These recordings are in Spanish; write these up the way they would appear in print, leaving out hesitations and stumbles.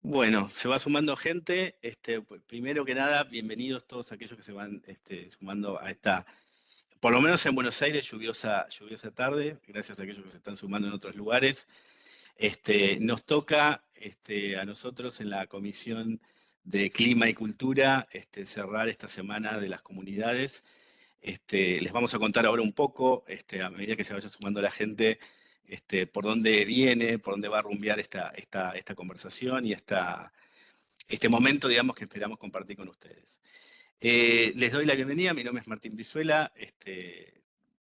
Bueno, se va sumando gente. Primero que nada, bienvenidos todos aquellos que se van sumando a esta, por lo menos en Buenos Aires, lluviosa tarde, gracias a aquellos que se están sumando en otros lugares. Nos toca a nosotros en la Comisión de Clima y Cultura cerrar esta semana de las comunidades. Les vamos a contar ahora un poco, a medida que se vaya sumando la gente, por dónde viene, por dónde va a rumbear esta conversación y este momento, digamos, que esperamos compartir con ustedes. Les doy la bienvenida, mi nombre es Martín Brizuela.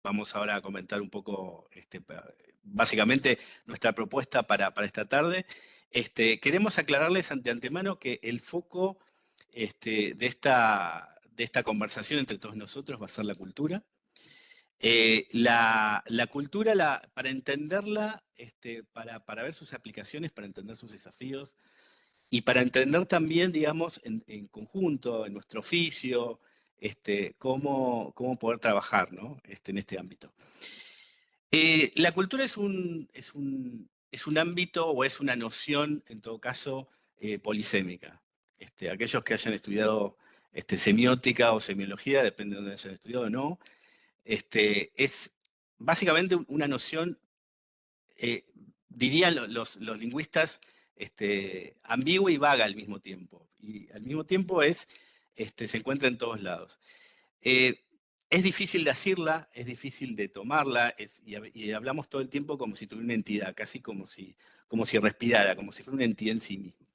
Vamos ahora a comentar un poco, básicamente, nuestra propuesta para esta tarde. Queremos aclararles ante antemano que el foco de esta conversación entre todos nosotros va a ser la cultura. La cultura, para entenderla, para ver sus aplicaciones, para entender sus desafíos y para entender también, digamos, en conjunto, en nuestro oficio, cómo poder trabajar, ¿no? En este ámbito. La cultura es un ámbito o es una noción, en todo caso, polisémica. Aquellos que hayan estudiado semiótica o semiología, depende de dónde hayan estudiado o no, es básicamente una noción, dirían los lingüistas, ambigua y vaga al mismo tiempo. Y al mismo tiempo se encuentra en todos lados. Es difícil de decirla, es difícil de tomarla, y hablamos todo el tiempo como si tuviera una entidad, casi como si respirara, como si fuera una entidad en sí misma.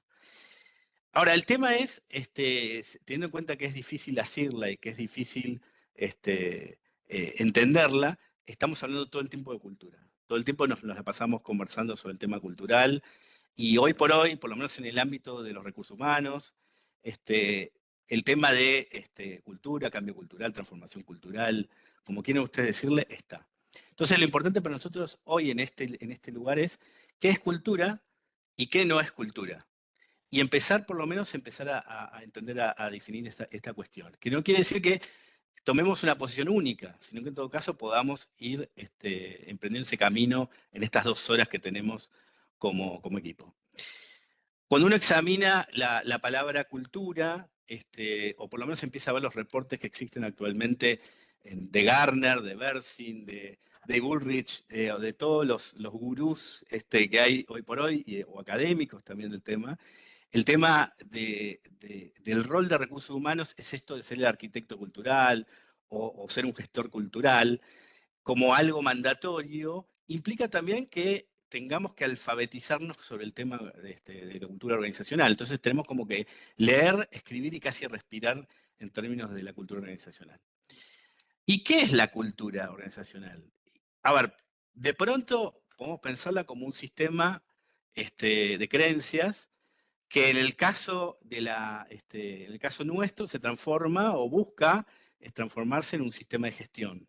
Ahora, el tema es, teniendo en cuenta que es difícil decirla y que es difícil entenderla, estamos hablando todo el tiempo de cultura. Todo el tiempo nos la pasamos conversando sobre el tema cultural, y hoy, por lo menos en el ámbito de los recursos humanos, el tema de cultura, cambio cultural, transformación cultural, como quieran ustedes decirle, está. Entonces, lo importante para nosotros hoy en este lugar es qué es cultura y qué no es cultura. Y empezar, por lo menos, a entender, a definir esta cuestión. Que no quiere decir que tomemos una posición única, sino que en todo caso podamos ir emprendiendo ese camino en estas 2 horas que tenemos como equipo. Cuando uno examina la palabra cultura, o por lo menos empieza a ver los reportes que existen actualmente de Gartner, de Berzin, de Bullrich, o de todos los gurús que hay hoy por hoy, o académicos también del tema, el tema del rol de recursos humanos es esto de ser el arquitecto cultural o ser un gestor cultural como algo mandatorio, implica también que tengamos que alfabetizarnos sobre el tema de la cultura organizacional. Entonces tenemos como que leer, escribir y casi respirar en términos de la cultura organizacional. ¿Y qué es la cultura organizacional? A ver, de pronto podemos pensarla como un sistema de creencias que en el caso, en el caso nuestro se transforma o busca transformarse en un sistema de gestión.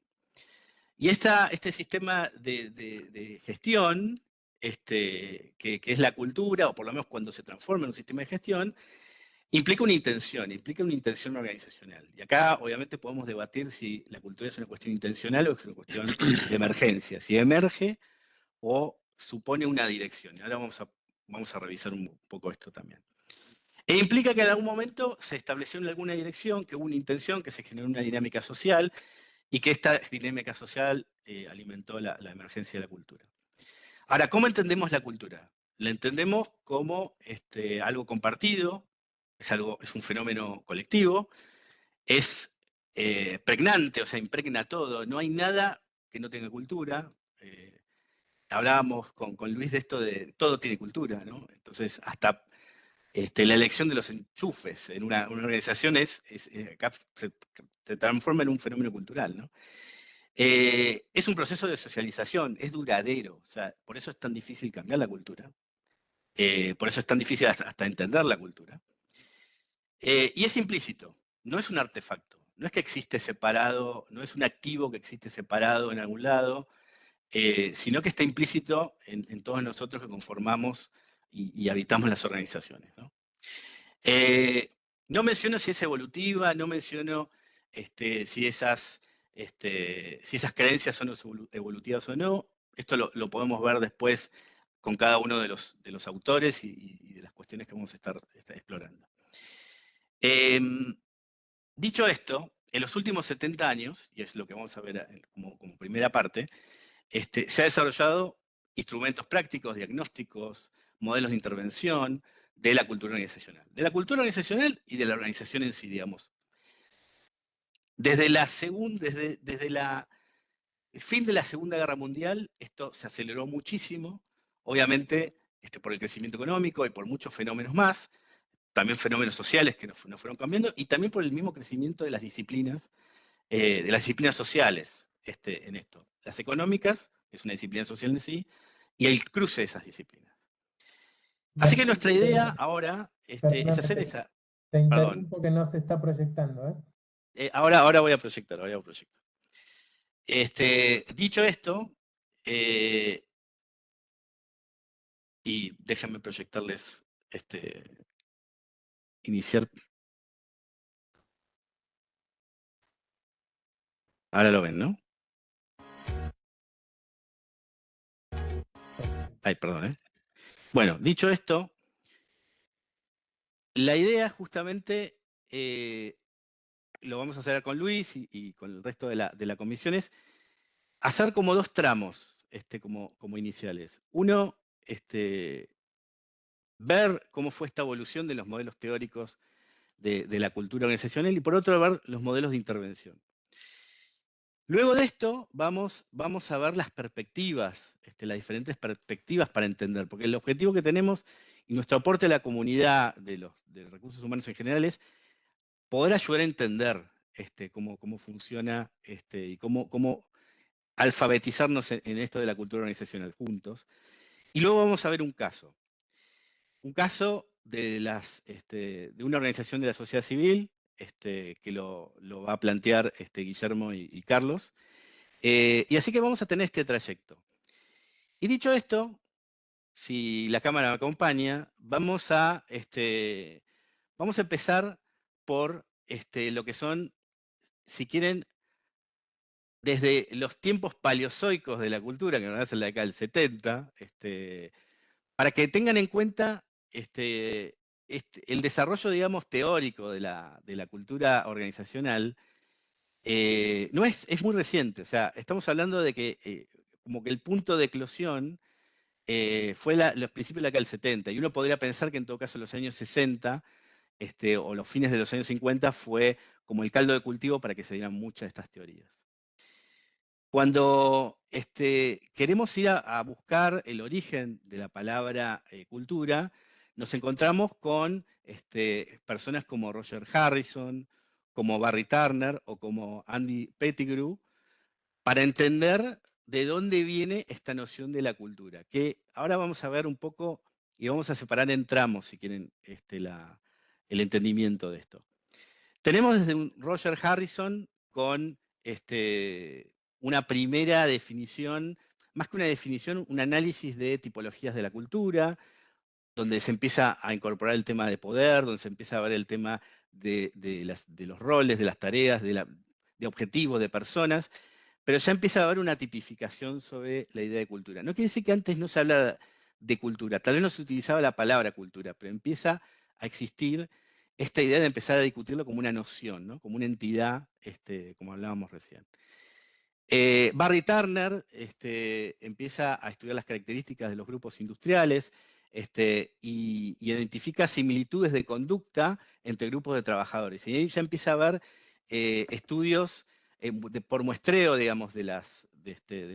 Y este sistema de gestión, que es la cultura, o por lo menos cuando se transforma en un sistema de gestión, implica una intención organizacional. Y acá, obviamente, podemos debatir si la cultura es una cuestión intencional o es una cuestión de emergencia, si emerge o supone una dirección. Y ahora vamos a revisar un poco esto también. E implica que en algún momento se estableció alguna dirección, que hubo una intención, que se generó una dinámica social, y que esta dinámica social alimentó la emergencia de la cultura. Ahora, ¿cómo entendemos la cultura? La entendemos como algo compartido, es un fenómeno colectivo, es pregnante, o sea, impregna todo, no hay nada que no tenga cultura. Hablábamos con Luis de esto de todo tiene cultura, ¿no? Entonces, hasta la elección de los enchufes en una organización acá se transforma en un fenómeno cultural, ¿no? Es un proceso de socialización, es duradero, o sea, por eso es tan difícil cambiar la cultura, por eso es tan difícil hasta entender la cultura. Y es implícito, no es un artefacto, no es que existe separado, no es un activo que existe separado en algún lado, sino que está implícito en todos nosotros que conformamos y habitamos las organizaciones, ¿no? No menciono si es evolutiva, no menciono si esas creencias son evolutivas o no. Esto lo podemos ver después con cada uno de los autores y de las cuestiones que vamos a estar explorando. Dicho esto, en los últimos 70 años, y es lo que vamos a ver como primera parte, se ha desarrollado instrumentos prácticos, diagnósticos, modelos de intervención de la cultura organizacional. De la cultura organizacional y de la organización en sí, digamos. Desde el fin de la Segunda Guerra Mundial, esto se aceleró muchísimo, obviamente por el crecimiento económico y por muchos fenómenos más, también fenómenos sociales que nos fueron cambiando, y también por el mismo crecimiento de las disciplinas sociales en esto. Las económicas, que es una disciplina social en sí, y el cruce de esas disciplinas. Así que nuestra idea ahora es hacer esa... Te interrumpo que no se está proyectando, ¿eh? Ahora voy a proyectar, dicho esto, y déjenme proyectarles, iniciar. Ahora lo ven, ¿no? Ay, perdón, Bueno, dicho esto, la idea justamente, lo vamos a hacer con Luis y con el resto de la comisión, es hacer como dos tramos como iniciales. Uno, ver cómo fue esta evolución de los modelos teóricos de la cultura organizacional y por otro ver los modelos de intervención. Luego de esto vamos a ver las perspectivas, las diferentes perspectivas para entender, porque el objetivo que tenemos y nuestro aporte a la comunidad de los recursos humanos en general es poder ayudar a entender cómo funciona y cómo alfabetizarnos en esto de la cultura organizacional juntos. Y luego vamos a ver un caso de una organización de la sociedad civil, que lo va a plantear Guillermo y Carlos. Y así que vamos a tener este trayecto. Y dicho esto, si la cámara me acompaña, vamos a empezar por lo que son, si quieren, desde los tiempos paleozoicos de la cultura, que nos hacen la década del 70, para que tengan en cuenta el desarrollo, digamos, teórico de la cultura organizacional. No es muy reciente, o sea, estamos hablando de que como que el punto de eclosión fue los principios de la década del 70, y uno podría pensar que en todo caso los años 60 o los fines de los años 50 fue como el caldo de cultivo para que se dieran muchas de estas teorías. Cuando queremos ir a buscar el origen de la palabra cultura, nos encontramos con personas como Roger Harrison, como Barry Turner o como Andy Pettigrew, para entender de dónde viene esta noción de la cultura, que ahora vamos a ver un poco y vamos a separar en tramos, si quieren, el entendimiento de esto. Tenemos desde un Roger Harrison con una primera definición, más que una definición, un análisis de tipologías de la cultura, donde se empieza a incorporar el tema de poder, donde se empieza a ver el tema de los roles, de las tareas, de objetivos, de personas, pero ya empieza a haber una tipificación sobre la idea de cultura. No quiere decir que antes no se hablaba de cultura, tal vez no se utilizaba la palabra cultura, pero empieza a existir esta idea de empezar a discutirlo como una noción, ¿no? Como una entidad, como hablábamos recién. Barry Turner empieza a estudiar las características de los grupos industriales y identifica similitudes de conducta entre grupos de trabajadores. Y ahí ya empieza a haber estudios por muestreo, digamos, de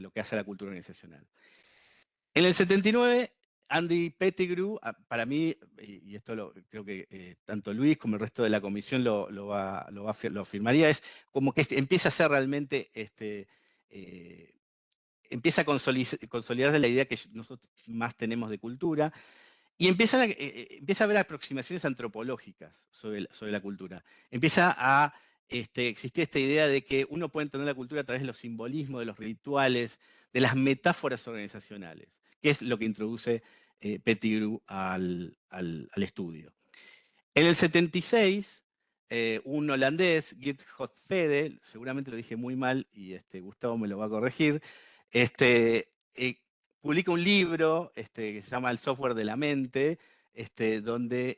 lo que hace la cultura organizacional. En el 79, Andy Pettigrew, para mí, y esto creo que tanto Luis como el resto de la comisión lo afirmaría, es como que empieza a ser realmente, empieza a consolidarse la idea que nosotros más tenemos de cultura, y empieza a haber aproximaciones antropológicas sobre la cultura. Empieza a existir esta idea de que uno puede entender la cultura a través de los simbolismos, de los rituales, de las metáforas organizacionales, que es lo que introduce Pettigrew al estudio. En el 76, un holandés, Geert Hofstede, seguramente lo dije muy mal y Gustavo me lo va a corregir, publica un libro que se llama El software de la mente, donde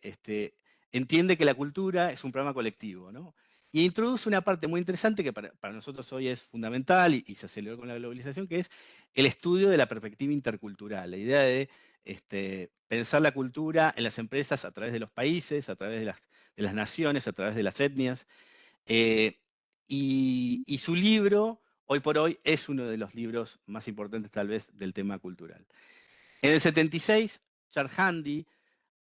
entiende que la cultura es un programa colectivo, ¿no? Y introduce una parte muy interesante que para nosotros hoy es fundamental y se aceleró con la globalización, que es el estudio de la perspectiva intercultural, la idea de pensar la cultura en las empresas a través de los países, a través de las naciones, a través de las etnias. Y su libro, hoy por hoy, es uno de los libros más importantes tal vez del tema cultural. En el 76, Charles Handy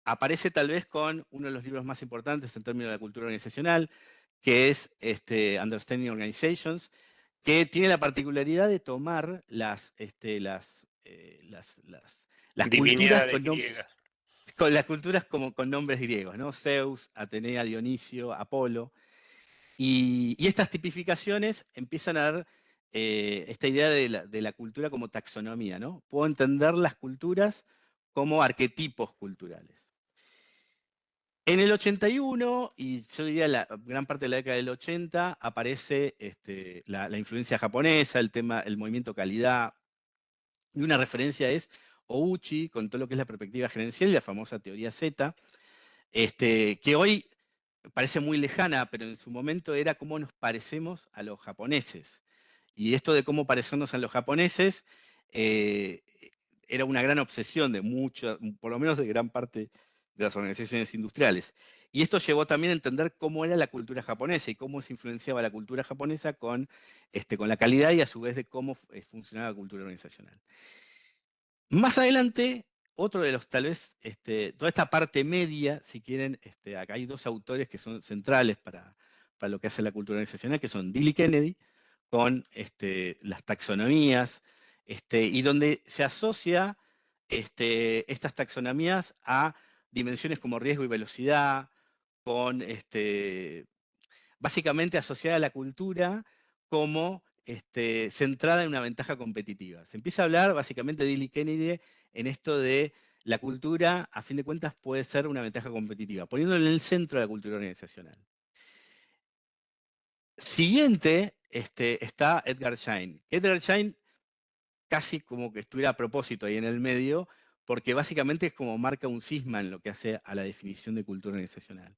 aparece tal vez con uno de los libros más importantes en términos de la cultura organizacional, que es Understanding Organizations, que tiene la particularidad de tomar las culturas Divinidades griegas. con las culturas como con nombres griegos, ¿no? Zeus, Atenea, Dionisio, Apolo. Y estas tipificaciones empiezan a dar esta idea de la cultura como taxonomía, ¿no? Puedo entender las culturas como arquetipos culturales. En el 81, y yo diría la gran parte de la década del 80, aparece la influencia japonesa, el movimiento calidad, y una referencia es Ouchi, con todo lo que es la perspectiva gerencial y la famosa teoría Z, que hoy parece muy lejana, pero en su momento era cómo nos parecemos a los japoneses. Y esto de cómo parecernos a los japoneses era una gran obsesión de por lo menos de gran parte de las organizaciones industriales. Y esto llevó también a entender cómo era la cultura japonesa y cómo se influenciaba la cultura japonesa con la calidad y a su vez de cómo funcionaba la cultura organizacional. Más adelante, otro de los, tal vez, toda esta parte media, si quieren, acá hay dos autores que son centrales para lo que hace la cultura organizacional, que son Dill y Kennedy, con las taxonomías, y donde se asocia estas taxonomías a dimensiones como riesgo y velocidad, con básicamente asociada a la cultura como centrada en una ventaja competitiva. Se empieza a hablar básicamente de Dill y Kennedy en esto de la cultura, a fin de cuentas, puede ser una ventaja competitiva, poniéndolo en el centro de la cultura organizacional. Siguiente está Edgar Schein. Edgar Schein casi como que estuviera a propósito ahí en el medio, porque básicamente es como marca un cisma en lo que hace a la definición de cultura organizacional.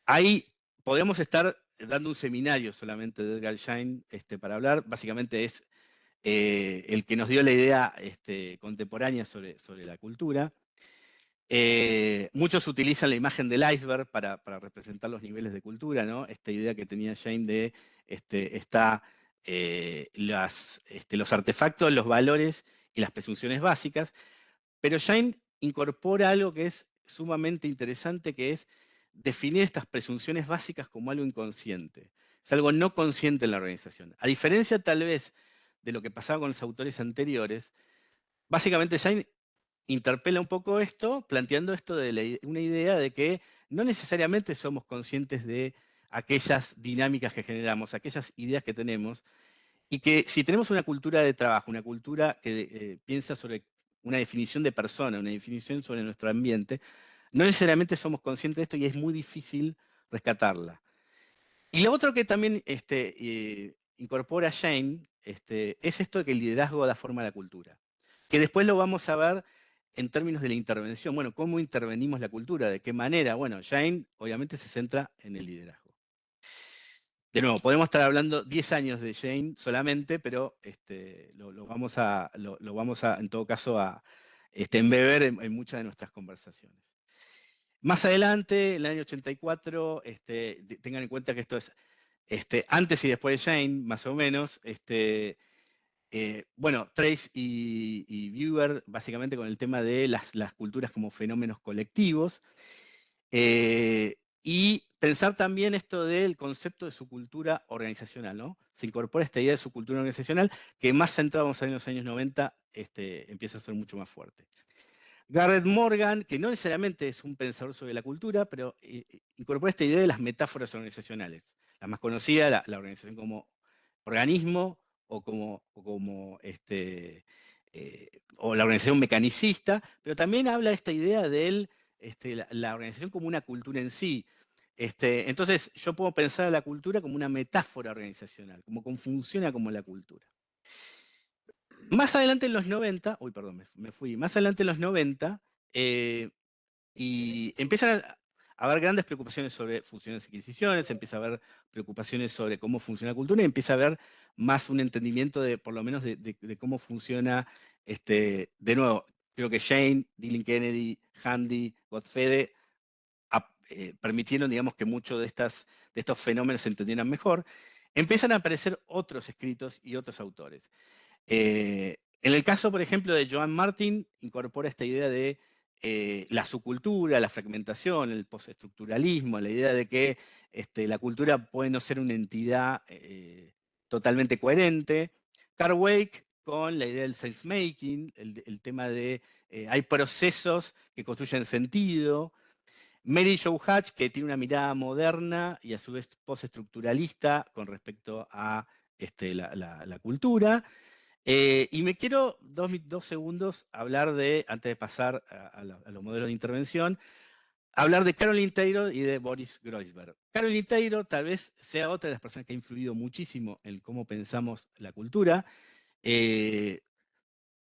Ahí podríamos estar dando un seminario solamente de Edgar Schein para hablar. Básicamente es el que nos dio la idea contemporánea sobre la cultura. Muchos utilizan la imagen del iceberg para representar los niveles de cultura, ¿no? Esta idea que tenía Schein de los artefactos, los valores y las presunciones básicas. Pero Schein incorpora algo que es sumamente interesante, que es definir estas presunciones básicas como algo inconsciente. Es algo no consciente en la organización. A diferencia tal vez de lo que pasaba con los autores anteriores, básicamente Schein interpela un poco esto, planteando esto de una idea de que no necesariamente somos conscientes de aquellas dinámicas que generamos, aquellas ideas que tenemos, y que si tenemos una cultura de trabajo, una cultura que piensa sobre una definición de persona, una definición sobre nuestro ambiente, no necesariamente somos conscientes de esto y es muy difícil rescatarla. Y lo otro que también incorpora Schein es esto de que el liderazgo da forma a la cultura, que después lo vamos a ver en términos de la intervención. Bueno, ¿cómo intervenimos la cultura? ¿De qué manera? Bueno, Schein obviamente se centra en el liderazgo. De nuevo, podemos estar hablando 10 años de Schein solamente, pero lo vamos a, en todo caso, a embeber en muchas de nuestras conversaciones. Más adelante, en el año 84, tengan en cuenta que esto es antes y después de Schein, más o menos. Bueno, Trace y Viewer, básicamente con el tema de las culturas como fenómenos colectivos. Y pensar también esto del concepto de su cultura organizacional, ¿no? Se incorpora esta idea de su cultura organizacional, que más centrados en los años 90, empieza a ser mucho más fuerte. Garrett Morgan, que no necesariamente es un pensador sobre la cultura, pero incorpora esta idea de las metáforas organizacionales. La más conocida, la organización como organismo o la organización mecanicista, pero también habla de esta idea de la organización como una cultura en sí. Entonces, yo puedo pensar a la cultura como una metáfora organizacional, como funciona como la cultura. Más adelante en los 90, uy, perdón, me fui, más adelante en los 90, y empiezan a haber grandes preocupaciones sobre funciones y adquisiciones, empieza a haber preocupaciones sobre cómo funciona la cultura y empieza a haber más un entendimiento de, por lo menos, de cómo funciona, de nuevo, creo que Shane, Dylan Kennedy, Handy, Gottfried permitieron, digamos, que muchos de estos fenómenos se entendieran mejor. Empiezan a aparecer otros escritos y otros autores. En el caso, por ejemplo, de Joan Martin, incorpora esta idea de la subcultura, la fragmentación, el postestructuralismo, la idea de que la cultura puede no ser una entidad totalmente coherente. Carl Wake con la idea del sense-making, el tema de hay procesos que construyen sentido. Mary Jo Hatch, que tiene una mirada moderna y a su vez postestructuralista con respecto a la cultura. Y me quiero dos segundos hablar de, antes de pasar a los modelos de intervención, hablar de Caroline Taylor y de Boris Groysberg. Caroline Taylor tal vez sea otra de las personas que ha influido muchísimo en cómo pensamos la cultura.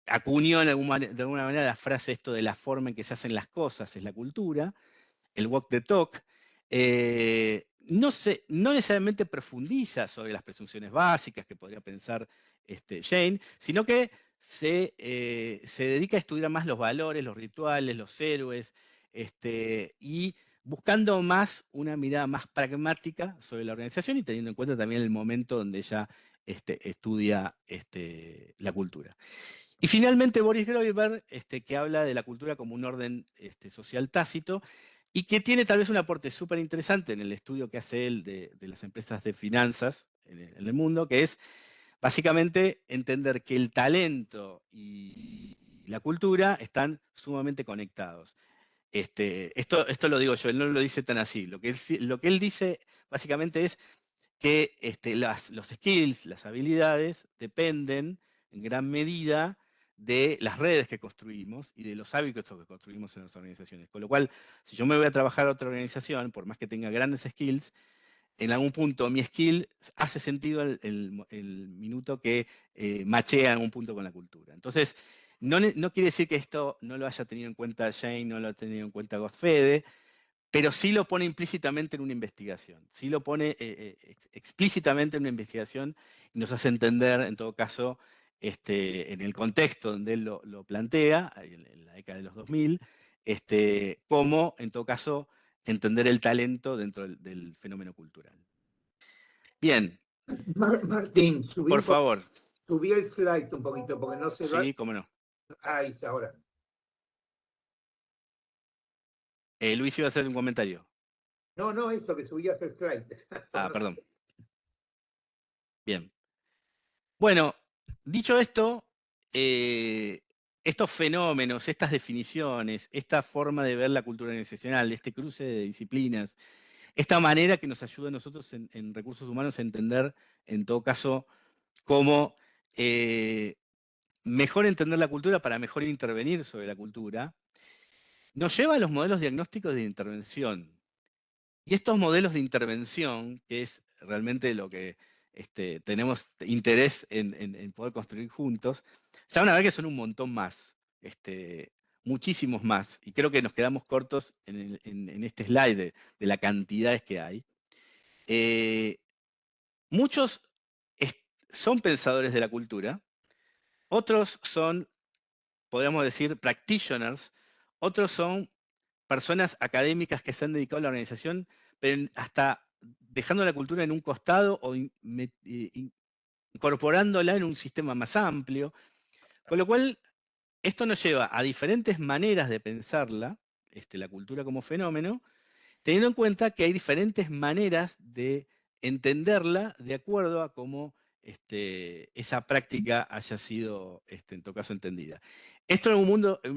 Acuñó de alguna manera la frase esto de la forma en que se hacen las cosas es la cultura, el walk the talk. No necesariamente profundiza sobre las presunciones básicas que podría pensar Jane, sino que se dedica a estudiar más los valores, los rituales, los héroes, y buscando más una mirada más pragmática sobre la organización y teniendo en cuenta también el momento donde ella estudia la cultura. Y finalmente Boris Groysberg, que habla de la cultura como un orden social tácito, y que tiene tal vez un aporte súper interesante en el estudio que hace él de las empresas de finanzas en el mundo, que es básicamente entender que el talento y la cultura están sumamente conectados. Esto lo digo yo, él no lo dice tan así. Lo que él dice básicamente es que los skills, las habilidades, dependen en gran medida de las redes que construimos y de los hábitos que construimos en las organizaciones. Con lo cual, si yo me voy a trabajar a otra organización, por más que tenga grandes skills, en algún punto mi skill hace sentido el minuto que machea en algún punto con la cultura. Entonces, no quiere decir que esto no lo haya tenido en cuenta Jane, no lo ha tenido en cuenta Gottfried, pero sí lo pone implícitamente en una investigación, sí lo pone explícitamente en una investigación y nos hace entender, en todo caso, en el contexto donde él lo plantea, en la década de los 2000, cómo, en todo caso, entender el talento dentro del fenómeno cultural. Bien. Martín, por favor. Subí el slide un poquito, porque no se va. Sí, cómo no. Ahí está, ahora. Luis iba a hacer un comentario. No, esto que subías el slide. Perdón. Bien. Bueno, dicho esto, estos fenómenos, estas definiciones, esta forma de ver la cultura organizacional, este cruce de disciplinas, esta manera que nos ayuda a nosotros en recursos humanos a entender, en todo caso, cómo mejor entender la cultura para mejor intervenir sobre la cultura, nos lleva a los modelos diagnósticos de intervención. Y estos modelos de intervención, que es realmente lo que tenemos interés en poder construir juntos, ya van a ver que son un montón más, muchísimos más, y creo que nos quedamos cortos en este slide de la cantidad que hay. Muchos son pensadores de la cultura, otros son, podríamos decir, practitioners, otros son personas académicas que se han dedicado a la organización, pero hasta dejando la cultura en un costado o incorporándola en un sistema más amplio. Con lo cual, esto nos lleva a diferentes maneras de pensarla, la cultura como fenómeno, teniendo en cuenta que hay diferentes maneras de entenderla de acuerdo a cómo esa práctica haya sido, en todo caso, entendida. Esto en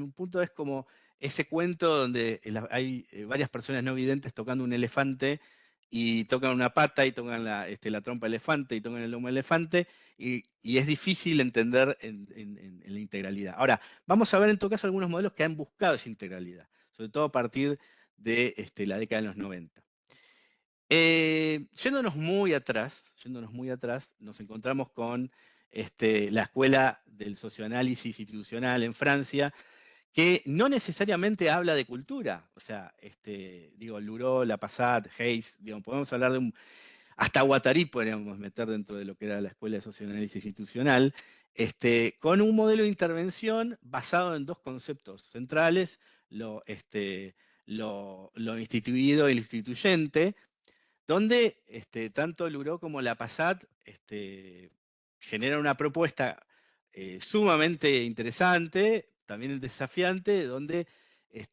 un punto es como ese cuento donde hay varias personas no videntes tocando un elefante y tocan una pata y tocan la trompa de elefante y tocan el lomo de elefante y es difícil entender en la integralidad. Ahora, vamos a ver en todo caso algunos modelos que han buscado esa integralidad, sobre todo a partir de la década de los 90. Yéndonos muy atrás, nos encontramos con la escuela del socioanálisis institucional en Francia, que no necesariamente habla de cultura. O sea, Luró, Lapasat, Hayes, podemos hablar de hasta Guattari podríamos meter dentro de lo que era la escuela de socioanálisis institucional, con un modelo de intervención basado en dos conceptos centrales, lo instituido y lo instituyente, donde tanto Luró como Lapasat generan una propuesta sumamente interesante, también desafiante, donde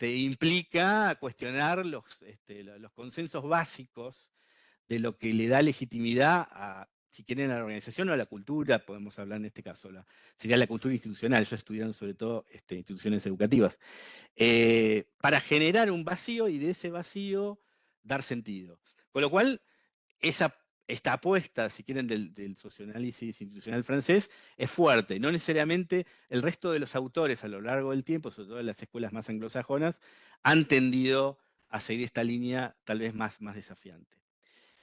implica cuestionar los consensos básicos de lo que le da legitimidad a, si quieren, a la organización o a la cultura, podemos hablar en este caso, sería la cultura institucional. Ellos estudiaron sobre todo instituciones educativas, para generar un vacío y de ese vacío dar sentido. Con lo cual, esta apuesta, si quieren, del socioanálisis institucional francés es fuerte. No necesariamente el resto de los autores a lo largo del tiempo, sobre todo en las escuelas más anglosajonas, han tendido a seguir esta línea tal vez más desafiante.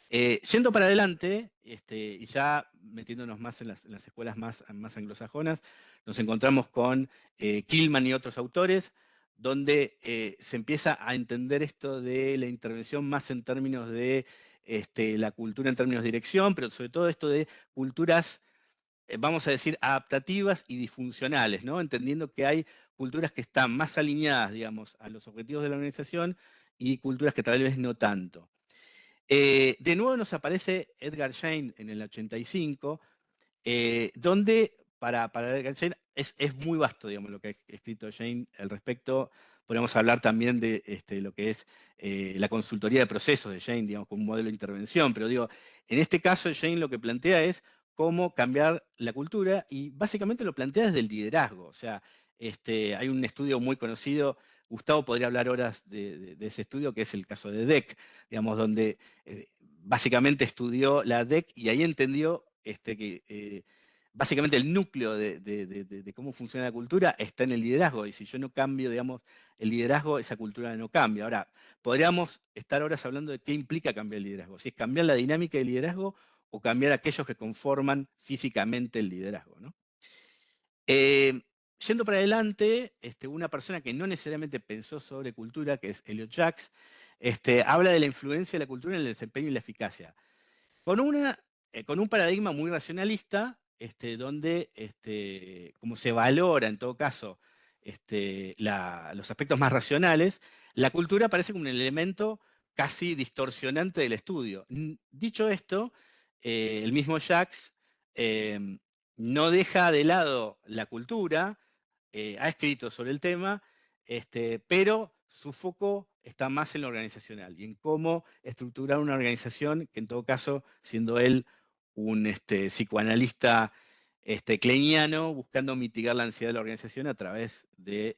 Yendo para adelante, y ya metiéndonos más en las escuelas más anglosajonas, nos encontramos con Kilman y otros autores, donde se empieza a entender esto de la intervención más en términos de la cultura en términos de dirección, pero sobre todo esto de culturas, vamos a decir, adaptativas y disfuncionales, ¿no? Entendiendo que hay culturas que están más alineadas, digamos, a los objetivos de la organización y culturas que tal vez no tanto. De nuevo nos aparece Edgar Schein en el 85, donde para Edgar Schein es muy vasto, digamos, lo que ha escrito Schein al respecto. Podemos hablar también de lo que es la consultoría de procesos de Schein, digamos, como un modelo de intervención, pero digo, en este caso Schein lo que plantea es cómo cambiar la cultura, y básicamente lo plantea desde el liderazgo. O sea, hay un estudio muy conocido, Gustavo podría hablar horas de ese estudio, que es el caso de DEC, digamos, donde básicamente estudió la DEC y ahí entendió que básicamente el núcleo de cómo funciona la cultura está en el liderazgo, y si yo no cambio, digamos, el liderazgo, esa cultura no cambia. Ahora, podríamos estar horas hablando de qué implica cambiar el liderazgo, si es cambiar la dinámica del liderazgo o cambiar aquellos que conforman físicamente el liderazgo, ¿no? Yendo para adelante, una persona que no necesariamente pensó sobre cultura, que es Elliot Jaques, habla de la influencia de la cultura en el desempeño y la eficacia, con un paradigma muy racionalista, donde como se valora en todo caso los aspectos más racionales, la cultura aparece como un elemento casi distorsionante del estudio. Dicho esto, el mismo Jaques no deja de lado la cultura, ha escrito sobre el tema, pero su foco está más en lo organizacional y en cómo estructurar una organización, que en todo caso, siendo él un psicoanalista kleiniano, buscando mitigar la ansiedad de la organización a través de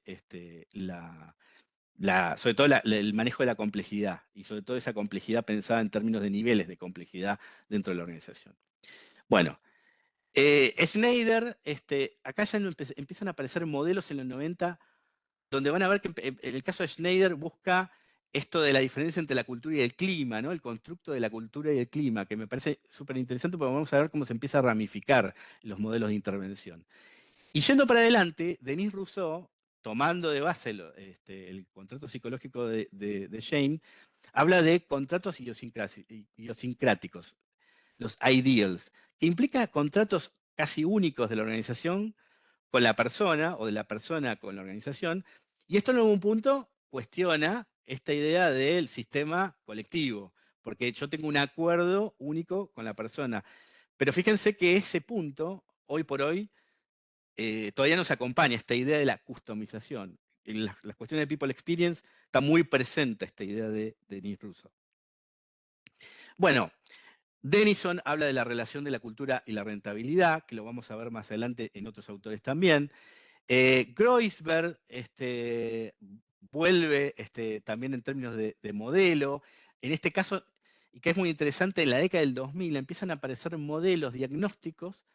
sobre todo el manejo de la complejidad, y sobre todo esa complejidad pensada en términos de niveles de complejidad dentro de la organización. Bueno, Schneider, acá ya empiezan a aparecer modelos en los 90, donde van a ver que en el caso de Schneider busca esto de la diferencia entre la cultura y el clima, ¿no? El constructo de la cultura y el clima, que me parece súper interesante, porque vamos a ver cómo se empieza a ramificar los modelos de intervención. Y yendo para adelante, Denis Rousseau, tomando de base el contrato psicológico de Schein, habla de contratos idiosincráticos, los ideals, que implica contratos casi únicos de la organización con la persona, o de la persona con la organización, y esto en algún punto cuestiona esta idea del sistema colectivo, porque yo tengo un acuerdo único con la persona. Pero fíjense que ese punto, hoy por hoy, todavía nos acompaña, esta idea de la customización. En las cuestiones de People Experience está muy presente esta idea de Denis Rousseau. Bueno, Denison habla de la relación de la cultura y la rentabilidad, que lo vamos a ver más adelante en otros autores también. Groisberg vuelve también en términos de modelo. En este caso, y que es muy interesante, en la década del 2000 empiezan a aparecer modelos diagnósticos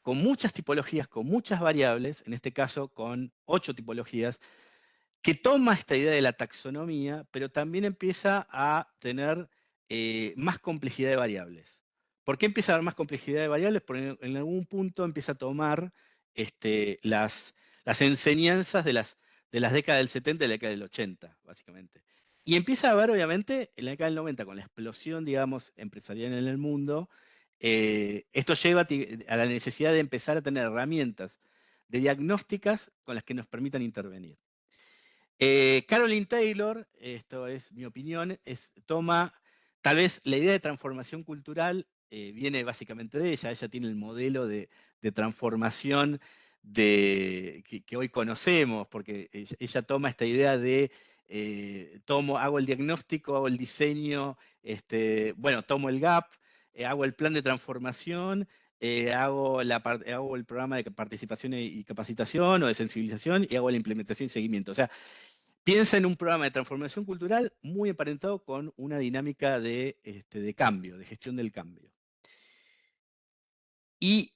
con muchas tipologías, con muchas variables, en este caso con 8 tipologías, que toma esta idea de la taxonomía, pero también empieza a tener más complejidad de variables. ¿Por qué empieza a haber más complejidad de variables? Porque en algún punto empieza a tomar las enseñanzas de las décadas del 70 y la década del 80, básicamente. Y empieza a haber, obviamente, en la década del 90, con la explosión, digamos, empresarial en el mundo, esto lleva a la necesidad de empezar a tener herramientas de diagnósticas con las que nos permitan intervenir. Caroline Taylor, esto es mi opinión, toma tal vez la idea de transformación cultural, viene básicamente de ella. Ella tiene el modelo de transformación que hoy conocemos, porque ella toma esta idea de hago el diagnóstico, hago el diseño, bueno, tomo el gap, hago el plan de transformación, hago el programa de participación y capacitación o de sensibilización y hago la implementación y seguimiento. O sea, piensa en un programa de transformación cultural muy emparentado con una dinámica de cambio, de gestión del cambio. Y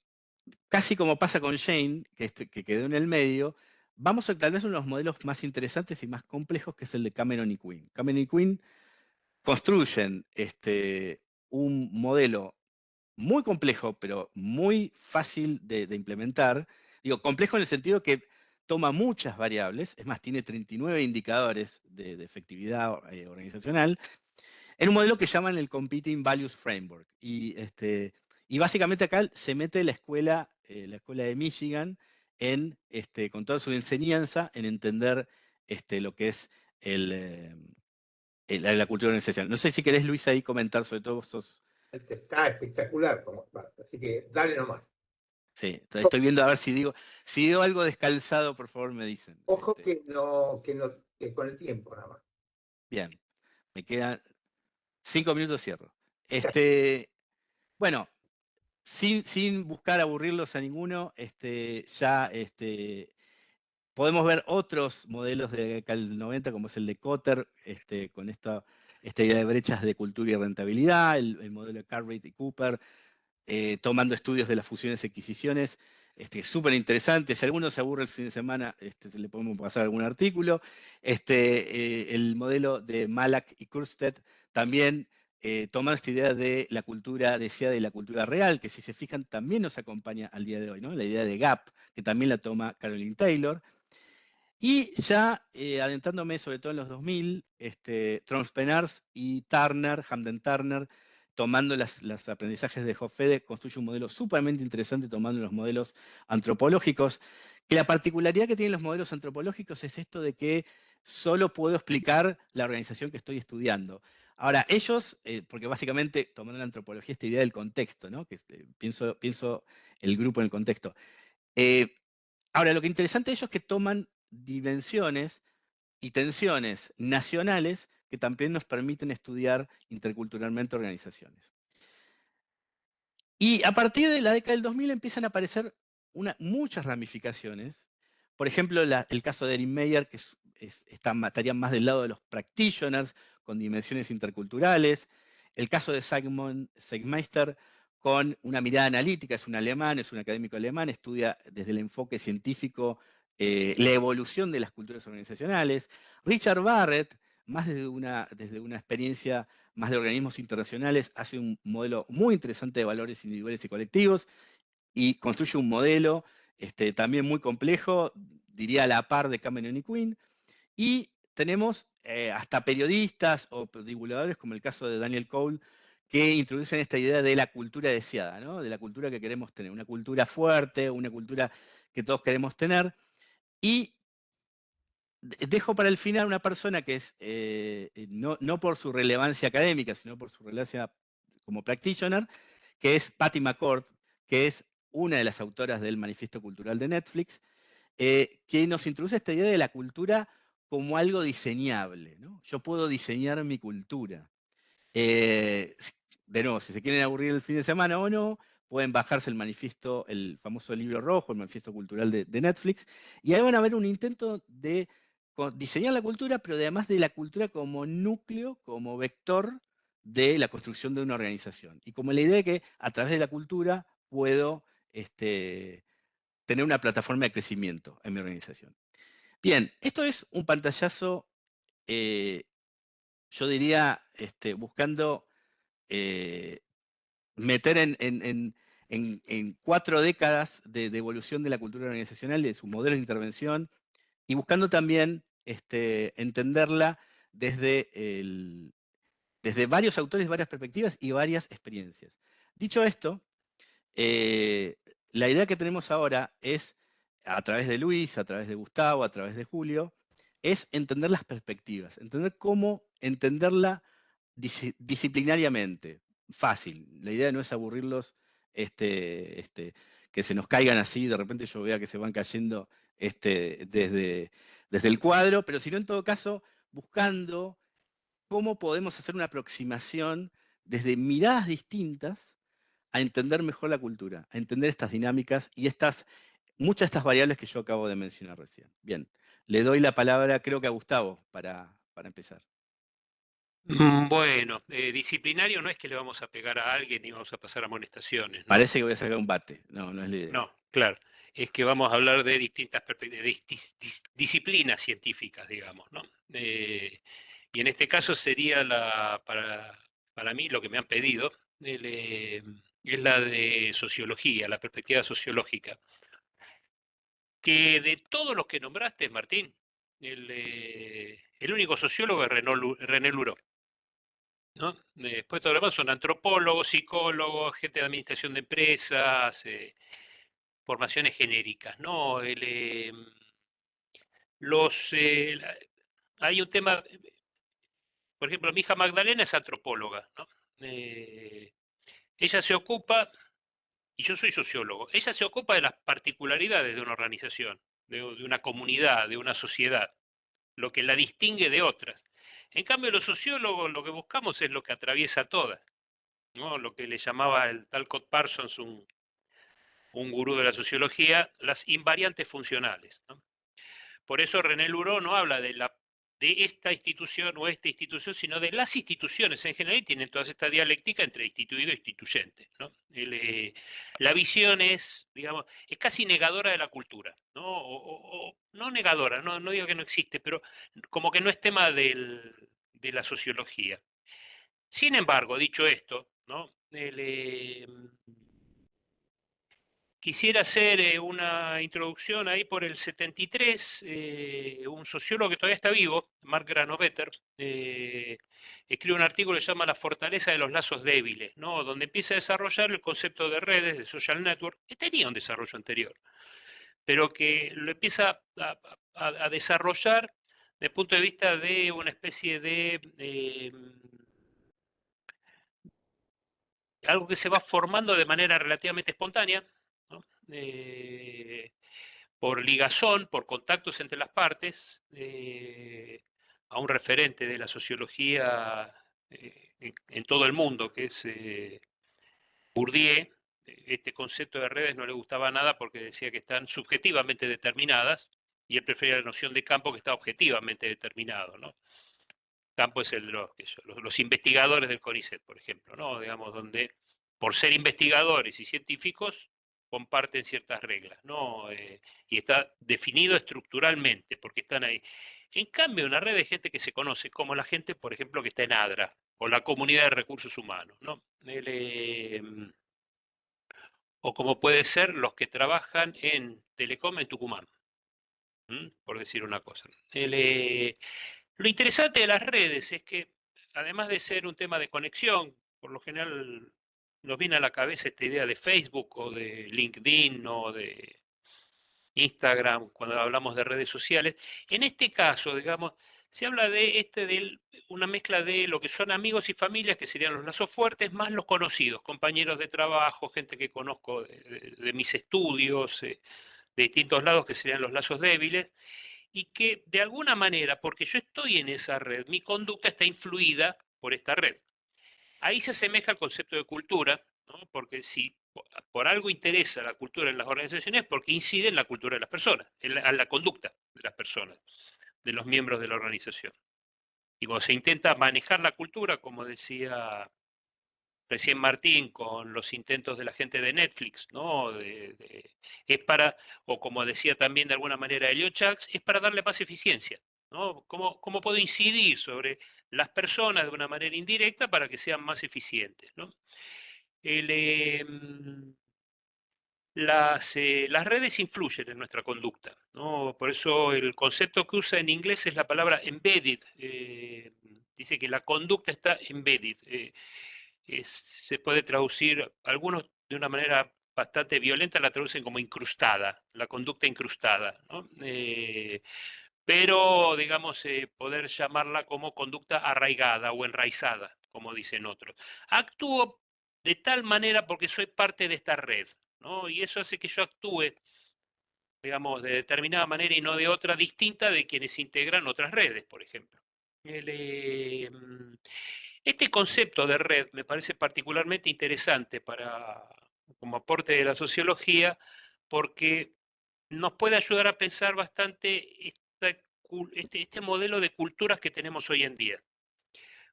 casi como pasa con Jane, que quedó en el medio, vamos a tal vez uno de los modelos más interesantes y más complejos, que es el de Cameron y Quinn. Cameron y Quinn construyen un modelo muy complejo, pero muy fácil de implementar. Digo, complejo en el sentido que toma muchas variables, es más, tiene 39 indicadores de efectividad organizacional, en un modelo que llaman el Competing Values Framework. Y básicamente acá se mete la escuela de Michigan con toda su enseñanza en entender lo que es la cultura organizacional. No sé si querés, Luis, ahí comentar sobre todo estos. Está espectacular como parte, así que dale nomás. Sí, estoy viendo a ver si digo algo descalzado, por favor me dicen. Ojo que con el tiempo nada más. Bien, me quedan 5 minutos, cierro. Bueno, sin buscar aburrirlos a ninguno, ya podemos ver otros modelos de Cal 90, como es el de Kotter, con esta idea de brechas de cultura y rentabilidad, el modelo de Cartwright y Cooper, tomando estudios de las fusiones y adquisiciones, súper interesante. Si alguno se aburre el fin de semana, le podemos pasar algún artículo. El modelo de Malak y Kursted también tomando esta idea de la cultura deseada y la cultura real, que si se fijan también nos acompaña al día de hoy, ¿no? La idea de gap, que también la toma Caroline Taylor. Y ya adentrándome sobre todo en los 2000, Tromspenars y Turner, Hamden Turner, tomando los aprendizajes de Hofstede, construye un modelo sumamente interesante tomando los modelos antropológicos, que la particularidad que tienen los modelos antropológicos es esto de que solo puedo explicar la organización que estoy estudiando. Ahora, ellos, porque básicamente tomaron la antropología esta idea del contexto, ¿no? Que pienso el grupo en el contexto. Ahora, lo que es interesante de ellos es que toman dimensiones y tensiones nacionales que también nos permiten estudiar interculturalmente organizaciones. Y a partir de la década del 2000 empiezan a aparecer muchas ramificaciones. Por ejemplo, el caso de Erin Meyer, que estaría más del lado de los practitioners, con dimensiones interculturales. El caso de Simon Segmeister, con una mirada analítica, es un alemán, es un académico alemán, estudia desde el enfoque científico la evolución de las culturas organizacionales. Richard Barrett, más desde una experiencia más de organismos internacionales, hace un modelo muy interesante de valores individuales y colectivos y construye un modelo también muy complejo, diría a la par de Cameron y Quinn. Y tenemos hasta periodistas o divulgadores, como el caso de Daniel Cole, que introducen esta idea de la cultura deseada, ¿no? De la cultura que queremos tener, una cultura fuerte, una cultura que todos queremos tener. Y dejo para el final una persona que es, no por su relevancia académica, sino por su relevancia como practitioner, que es Patty McCord, que es una de las autoras del Manifiesto Cultural de Netflix, que nos introduce esta idea de la cultura como algo diseñable, ¿no? Yo puedo diseñar mi cultura. De nuevo, si se quieren aburrir el fin de semana o no, pueden bajarse el manifiesto, el famoso libro rojo, el Manifiesto Cultural de Netflix, y ahí van a ver un intento de diseñar la cultura, pero además de la cultura como núcleo, como vector de la construcción de una organización. Y como la idea de que a través de la cultura puedo tener una plataforma de crecimiento en mi organización. Bien, esto es un pantallazo, yo diría, buscando meter en 4 décadas de evolución de la cultura organizacional, de sus modelos de intervención, y buscando también entenderla desde, desde varios autores, varias perspectivas y varias experiencias. Dicho esto, la idea que tenemos ahora es, a través de Luis, a través de Gustavo, a través de Julio, es entender las perspectivas, entender cómo entenderla disciplinariamente, fácil. La idea no es aburrirlos, que se nos caigan así, de repente yo vea que se van cayendo desde el cuadro, pero sino en todo caso buscando cómo podemos hacer una aproximación desde miradas distintas a entender mejor la cultura, a entender estas dinámicas y muchas de estas variables que yo acabo de mencionar recién. Bien, le doy la palabra creo que a Gustavo para empezar. Bueno, disciplinario no es que le vamos a pegar a alguien y vamos a pasar amonestaciones, ¿no? Parece que voy a sacar un bate, no es la idea. No, claro, es que vamos a hablar de distintas disciplinas científicas, digamos, ¿no? Y en este caso sería para mí lo que me han pedido, es la de sociología, la perspectiva sociológica. Que de todos los que nombraste, Martín, el único sociólogo es René Luró, ¿no? Después todo lo demás son antropólogos, psicólogos, gente de administración de empresas, formaciones genéricas, ¿no? Hay un tema, por ejemplo, mi hija Magdalena es antropóloga, ¿no? Ella se ocupa, y yo soy sociólogo, ella se ocupa de las particularidades de una organización, de una comunidad, de una sociedad, lo que la distingue de otras. En cambio, los sociólogos lo que buscamos es lo que atraviesa todas, ¿no? Lo que le llamaba el Talcott Parsons, un gurú de la sociología, las invariantes funcionales, ¿no? Por eso René Luró no habla de esta institución o esta institución, sino de las instituciones en general, y tienen toda esta dialéctica entre instituido e instituyente, ¿no? La visión es, digamos, es casi negadora de la cultura, ¿no? O no negadora, no digo que no existe, pero como que no es tema de la sociología. Sin embargo, dicho esto, ¿no? Quisiera hacer una introducción ahí por el 73, un sociólogo que todavía está vivo, Mark Granovetter, escribe un artículo que se llama La fortaleza de los lazos débiles, ¿no? Donde empieza a desarrollar el concepto de redes, de social network, que tenía un desarrollo anterior, pero que lo empieza a desarrollar desde el punto de vista de una especie de algo que se va formando de manera relativamente espontánea, ¿no? Por ligazón, por contactos entre las partes, a un referente de la sociología en todo el mundo, que es Bourdieu. Este concepto de redes no le gustaba nada porque decía que están subjetivamente determinadas, y él prefería la noción de campo, que está objetivamente determinado, ¿no? Campo es el de los investigadores del CONICET, por ejemplo, ¿no? Digamos, donde por ser investigadores y científicos comparten ciertas reglas, ¿no? Y está definido estructuralmente, porque están ahí. En cambio, una red de gente que se conoce, como la gente, por ejemplo, que está en ADRA, o la comunidad de recursos humanos, ¿no? O como puede ser los que trabajan en Telecom en Tucumán, por decir una cosa. Lo interesante de las redes es que, además de ser un tema de conexión, por lo general nos viene a la cabeza esta idea de Facebook o de LinkedIn o de Instagram cuando hablamos de redes sociales. En este caso, digamos, se habla de una mezcla de lo que son amigos y familias, que serían los lazos fuertes, más los conocidos, compañeros de trabajo, gente que conozco de mis estudios, de distintos lados, que serían los lazos débiles, y que de alguna manera, porque yo estoy en esa red, mi conducta está influida por esta red. Ahí se asemeja al concepto de cultura, ¿no? Porque si por algo interesa la cultura en las organizaciones, porque incide en la cultura de las personas, en la conducta de las personas, de los miembros de la organización. Y cuando se intenta manejar la cultura, como decía recién Martín, con los intentos de la gente de Netflix, ¿no? Es para, o como decía también de alguna manera Elliot Jaques, es para darle más eficiencia, ¿no? ¿Cómo puedo incidir sobre las personas de una manera indirecta para que sean más eficientes, ¿no? Las redes influyen en nuestra conducta, ¿no? Por eso el concepto que usa en inglés es la palabra embedded. Dice que la conducta está embedded. Se puede traducir, algunos de una manera bastante violenta la traducen como incrustada, la conducta incrustada, ¿no? Pero, digamos, poder llamarla como conducta arraigada o enraizada, como dicen otros. Actúo de tal manera porque soy parte de esta red, ¿no? Y eso hace que yo actúe, digamos, de determinada manera y no de otra distinta de quienes integran otras redes, por ejemplo. Este concepto de red me parece particularmente interesante como aporte de la sociología, porque nos puede ayudar a pensar bastante este modelo de culturas que tenemos hoy en día.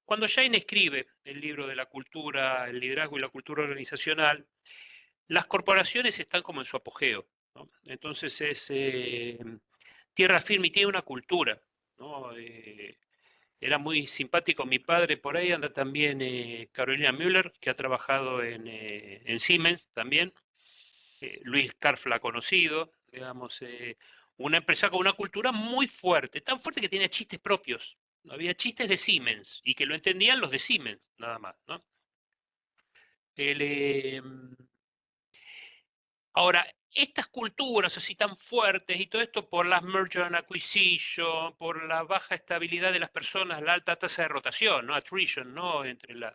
Cuando Jain escribe el libro de la cultura, el liderazgo y la cultura organizacional, las corporaciones están como en su apogeo, ¿no? Entonces es tierra firme y tiene una cultura, ¿no? Era muy simpático mi padre, por ahí anda también Carolina Müller, que ha trabajado en Siemens también, Luis Karfla conocido, digamos, una empresa con una cultura muy fuerte, tan fuerte que tenía chistes propios. ¿No? Había chistes de Siemens y que lo entendían los de Siemens, nada más, ¿no? Ahora, estas culturas así tan fuertes y todo esto por las merger and acquisition, por la baja estabilidad de las personas, la alta tasa de rotación, ¿no? Attrition, ¿no? Entre las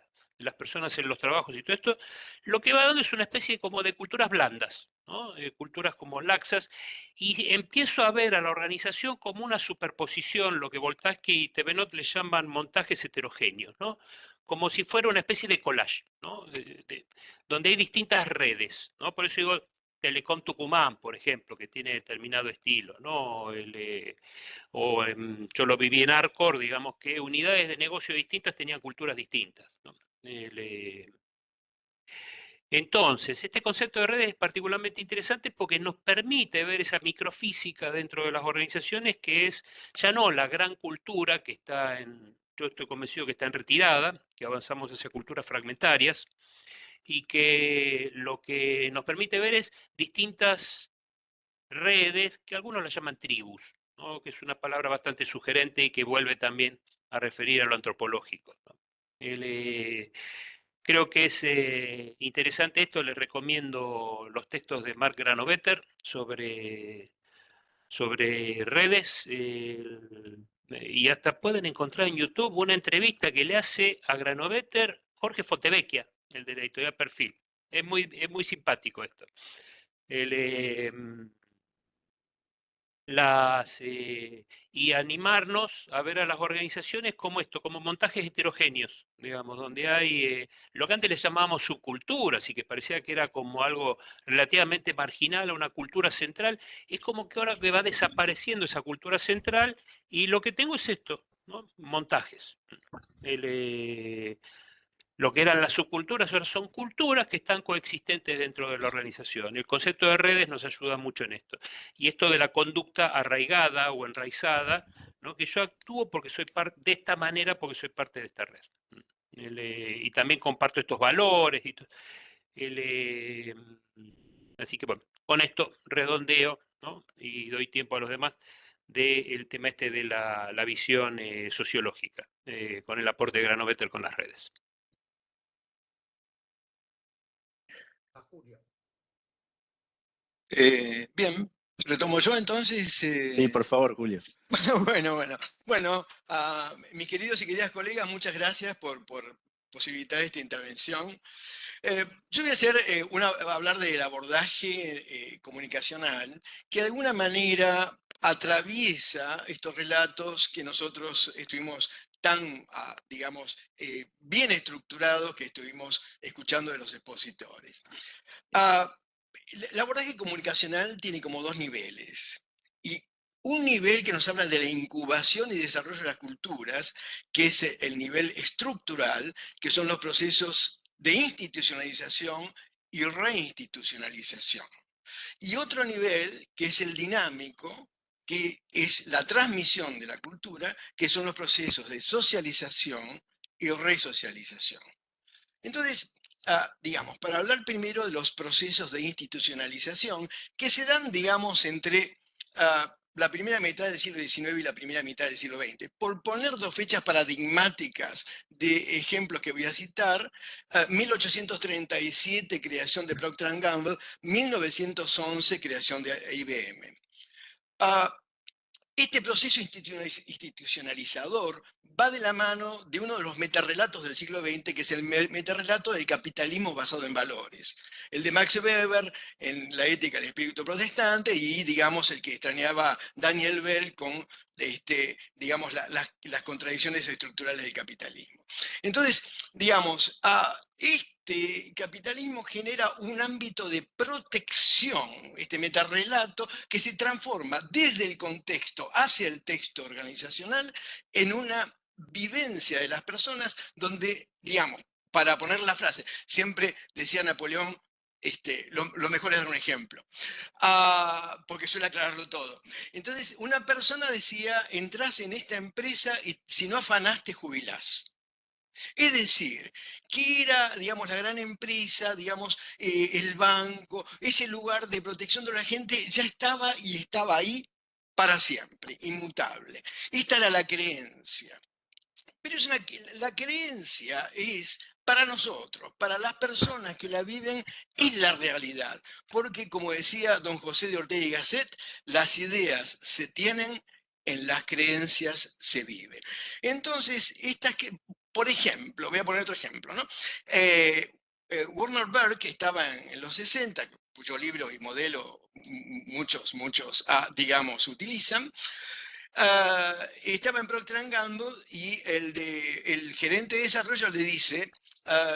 personas en los trabajos y todo esto, lo que va dando es una especie como de culturas blandas, ¿no? Culturas como laxas, y empiezo a ver a la organización como una superposición, lo que Voltatsky y Thevenot le llaman montajes heterogéneos, ¿no? Como si fuera una especie de collage, ¿no? Donde hay distintas redes, ¿no? Por eso digo, Telecom Tucumán, por ejemplo, que tiene determinado estilo, ¿no? Yo lo viví en Arcor, digamos que unidades de negocio distintas tenían culturas distintas, ¿no? Entonces, este concepto de redes es particularmente interesante porque nos permite ver esa microfísica dentro de las organizaciones que es ya no la gran cultura que está yo estoy convencido que está en retirada, que avanzamos hacia culturas fragmentarias, y que lo que nos permite ver es distintas redes, que algunos las llaman tribus, ¿no? Que es una palabra bastante sugerente y que vuelve también a referir a lo antropológico, ¿no? Creo que es interesante esto, les recomiendo los textos de Mark Granovetter sobre redes, y hasta pueden encontrar en YouTube una entrevista que le hace a Granovetter Jorge Fontevecchia, el de la editorial Perfil. Es muy simpático esto. Y animarnos a ver a las organizaciones como esto, como montajes heterogéneos, digamos, donde hay lo que antes les llamábamos subculturas y que parecía que era como algo relativamente marginal a una cultura central, es como que ahora que va desapareciendo esa cultura central y lo que tengo es esto, ¿no? Montajes. Lo que eran las subculturas ahora son culturas que están coexistentes dentro de la organización. El concepto de redes nos ayuda mucho en esto. Y esto de la conducta arraigada o enraizada, ¿no? Que yo actúo porque soy parte de esta manera, porque soy parte de esta red. Y también comparto estos valores. Así que bueno, con esto redondeo, ¿no? Y doy tiempo a los demás del tema este de la visión sociológica, con el aporte de Granovetter con las redes. A Julio. Bien, retomo yo entonces. Sí, por favor, Julio. Bueno, mis queridos y queridas colegas, muchas gracias por posibilitar esta intervención. Yo voy a hablar del abordaje comunicacional que de alguna manera atraviesa estos relatos que nosotros estuvimos tan, digamos, bien estructurados que estuvimos escuchando de los expositores. El abordaje comunicacional tiene como dos niveles. Y un nivel que nos habla de la incubación y desarrollo de las culturas, que es el nivel estructural, que son los procesos de institucionalización y reinstitucionalización. Y otro nivel, que es el dinámico, que es la transmisión de la cultura, que son los procesos de socialización y resocialización. Entonces, digamos, para hablar primero de los procesos de institucionalización que se dan, digamos, entre la primera mitad del siglo XIX y la primera mitad del siglo XX. Por poner dos fechas paradigmáticas de ejemplos que voy a citar, 1837, creación de Procter & Gamble, 1911, creación de IBM. Este proceso institucionalizador va de la mano de uno de los metarrelatos del siglo XX, que es el metarrelato del capitalismo basado en valores. El de Max Weber en La ética del espíritu protestante y, digamos, el que extrañaba Daniel Bell con, digamos, las contradicciones estructurales del capitalismo. Entonces, digamos, este capitalismo genera un ámbito de protección, este metarrelato, que se transforma desde el contexto hacia el texto organizacional en una vivencia de las personas donde, digamos, para poner la frase, siempre decía Napoleón, lo mejor es dar un ejemplo, porque suele aclararlo todo. Entonces, una persona decía, entras en esta empresa y si no afanás te jubilás. Es decir, que era, digamos, la gran empresa, digamos, el banco, ese lugar de protección de la gente ya estaba y estaba ahí para siempre, inmutable. Esta era la creencia. Pero la creencia es para nosotros, para las personas que la viven, es la realidad. Porque, como decía don José de Ortega y Gasset, las ideas se tienen, en las creencias se viven. Entonces, por ejemplo, voy a poner otro ejemplo, ¿no? Werner Berg, que estaba en los 60, cuyo libro y modelo muchos, digamos, utilizan, estaba en Procter & Gamble y el gerente de desarrollo le dice,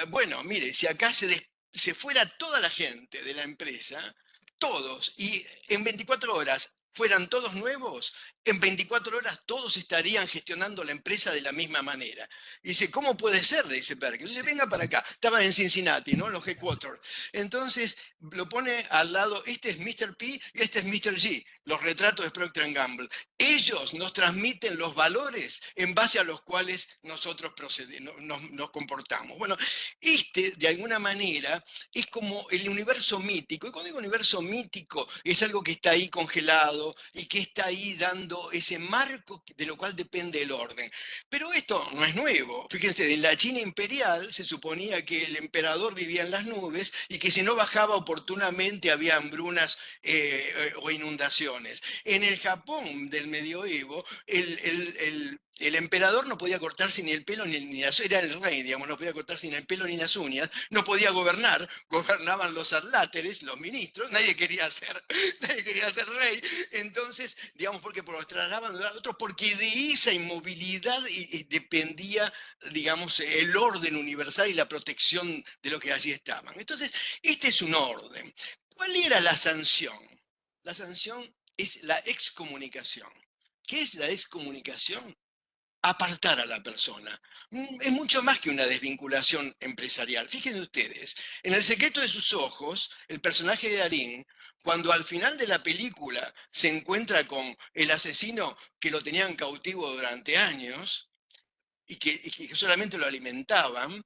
bueno, mire, si acá se fuera toda la gente de la empresa, todos, y en 24 horas fueran todos nuevos, en 24 horas todos estarían gestionando la empresa de la misma manera. Y dice, ¿cómo puede ser? Le dice Berg. Entonces, venga para acá. Estaban en Cincinnati, ¿no? Los headquarters. Entonces, lo pone al lado, este es Mr. P y este es Mr. G, los retratos de Procter & Gamble. Ellos nos transmiten los valores en base a los cuales nosotros nos comportamos. Bueno, de alguna manera, es como el universo mítico. Y cuando digo universo mítico, es algo que está ahí congelado y que está ahí dando ese marco de lo cual depende el orden. Pero esto no es nuevo. Fíjense, en la China imperial se suponía que el emperador vivía en las nubes y que si no bajaba oportunamente había hambrunas o inundaciones. En el Japón del medioevo, el emperador no podía cortarse ni el pelo ni las uñas, era el rey, digamos, no podía cortarse ni el pelo ni las uñas, no podía gobernar, gobernaban los adláteres, los ministros, nadie quería ser rey, entonces, digamos, porque prostraban a otros, porque de esa inmovilidad dependía, digamos, el orden universal y la protección de lo que allí estaban. Entonces, este es un orden. ¿Cuál era la sanción? La sanción es la excomunicación. ¿Qué es la excomunicación? Apartar a la persona. Es mucho más que una desvinculación empresarial. Fíjense ustedes, en El secreto de sus ojos, el personaje de Darín, cuando al final de la película se encuentra con el asesino que lo tenían cautivo durante años y que solamente lo alimentaban,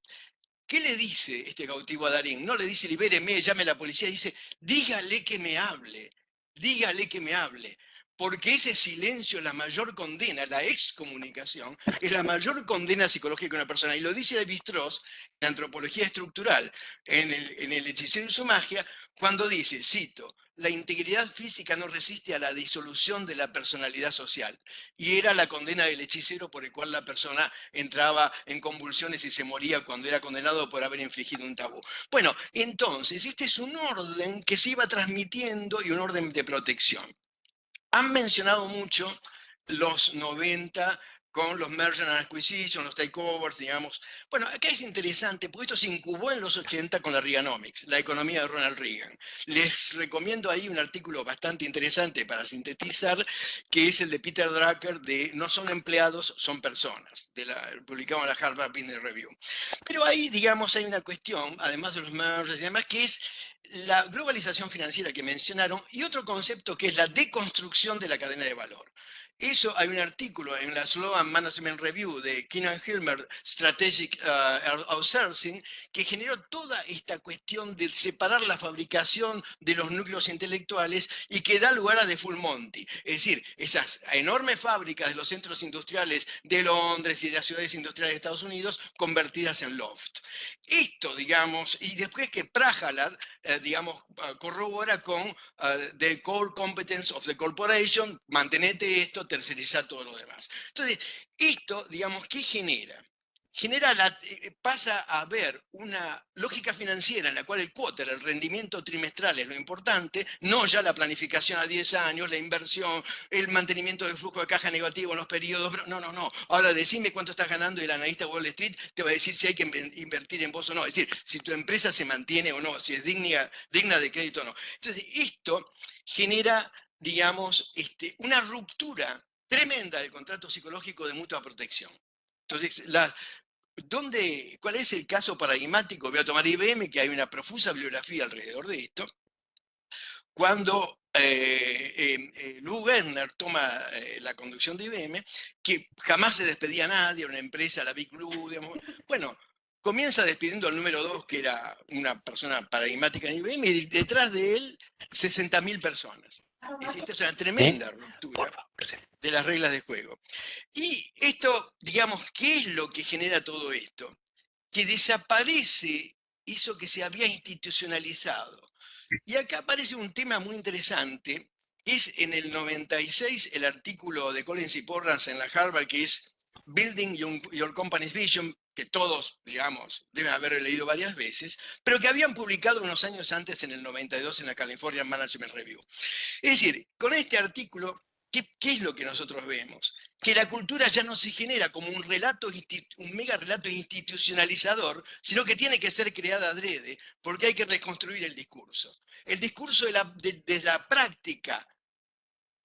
¿qué le dice este cautivo a Darín? No le dice libéreme, llame a la policía, dice dígale que me hable, dígale que me hable. Porque ese silencio es la mayor condena, la excomunicación, es la mayor condena psicológica de una persona. Y lo dice Lévi-Strauss en Antropología Estructural, en el Hechicero y su magia, cuando dice, cito, la integridad física no resiste a la disolución de la personalidad social. Y era la condena del hechicero por el cual la persona entraba en convulsiones y se moría cuando era condenado por haber infligido un tabú. Bueno, entonces, este es un orden que se iba transmitiendo y un orden de protección. Han mencionado mucho los 90 con los merger and acquisition, los takeovers, digamos. Bueno, acá es interesante, porque esto se incubó en los 80 con la Reaganomics, la economía de Ronald Reagan. Les recomiendo ahí un artículo bastante interesante para sintetizar, que es el de Peter Drucker, de No son empleados, son personas, publicado en la Harvard Business Review. Pero ahí, digamos, hay una cuestión, además de los mergers y demás, que es la globalización financiera que mencionaron y otro concepto que es la deconstrucción de la cadena de valor. Eso hay un artículo en la Sloan Management Review de Keenan Hilmer, Strategic Outsourcing, que generó toda esta cuestión de separar la fabricación de los núcleos intelectuales y que da lugar a The Full Monty. Es decir, esas enormes fábricas de los centros industriales de Londres y de las ciudades industriales de Estados Unidos convertidas en loft. Esto, digamos, y después que Prahalad, digamos, corrobora con the core competence of the corporation, mantenete esto, tercerizar todo lo demás. Entonces, esto, digamos, ¿qué genera? Pasa a haber una lógica financiera en la cual el quarter, el rendimiento trimestral es lo importante, no ya la planificación a 10 años, la inversión, el mantenimiento del flujo de caja negativo en los periodos. No. Ahora decime cuánto estás ganando y el analista Wall Street te va a decir si hay que invertir en vos o no. Es decir, si tu empresa se mantiene o no, si es digna de crédito o no. Entonces, esto genera, digamos, una ruptura tremenda del contrato psicológico de mutua protección. Entonces, ¿cuál es el caso paradigmático? Voy a tomar IBM, que hay una profusa bibliografía alrededor de esto. Cuando Lou Gerstner toma la conducción de IBM, que jamás se despedía a nadie, una empresa, la Big Blue, digamos, bueno, comienza despidiendo al número 2, que era una persona paradigmática en IBM, y detrás de él 60.000 personas. Esta es una tremenda ruptura de las reglas de juego. Y esto, digamos, ¿qué es lo que genera todo esto? Que desaparece eso que se había institucionalizado. Y acá aparece un tema muy interesante, que es en el 96 el artículo de Collins y Porras en la Harvard, que es Building Your Company's Vision, que todos, digamos, deben haber leído varias veces, pero que habían publicado unos años antes, en el 92, en la California Management Review. Es decir, con este artículo, ¿qué es lo que nosotros vemos? Que la cultura ya no se genera como un mega relato institucionalizador, sino que tiene que ser creada adrede, porque hay que reconstruir el discurso. El discurso de la práctica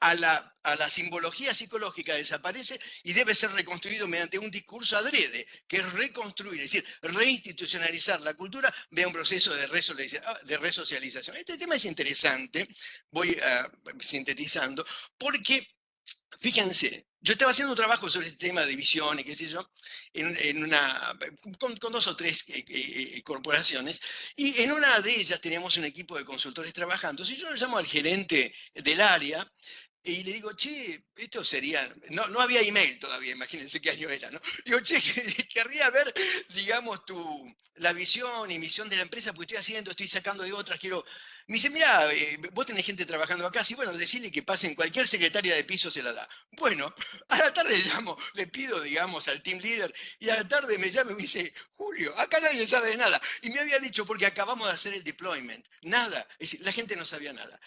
a la simbología psicológica desaparece y debe ser reconstruido mediante un discurso adrede, que es reconstruir, es decir, reinstitucionalizar la cultura vía un proceso de resocialización. Este tema es interesante, voy sintetizando, porque, fíjense, yo estaba haciendo un trabajo sobre este tema de visión y qué sé yo, con 2 o 3 corporaciones, y en una de ellas teníamos un equipo de consultores trabajando. Si yo le llamo al gerente del área, y le digo, che, esto sería, no había email todavía, imagínense qué año era, ¿no? Digo, che, querría ver, digamos, la visión y misión de la empresa, porque estoy sacando de otras, quiero... Me dice, mira, vos tenés gente trabajando acá, sí, bueno, decirle que pasen, cualquier secretaria de piso se la da. Bueno, a la tarde le pido, digamos, al team leader, y a la tarde me llama y me dice, Julio, acá nadie sabe de nada. Y me había dicho, porque acabamos de hacer el deployment, nada, es decir, la gente no sabía nada.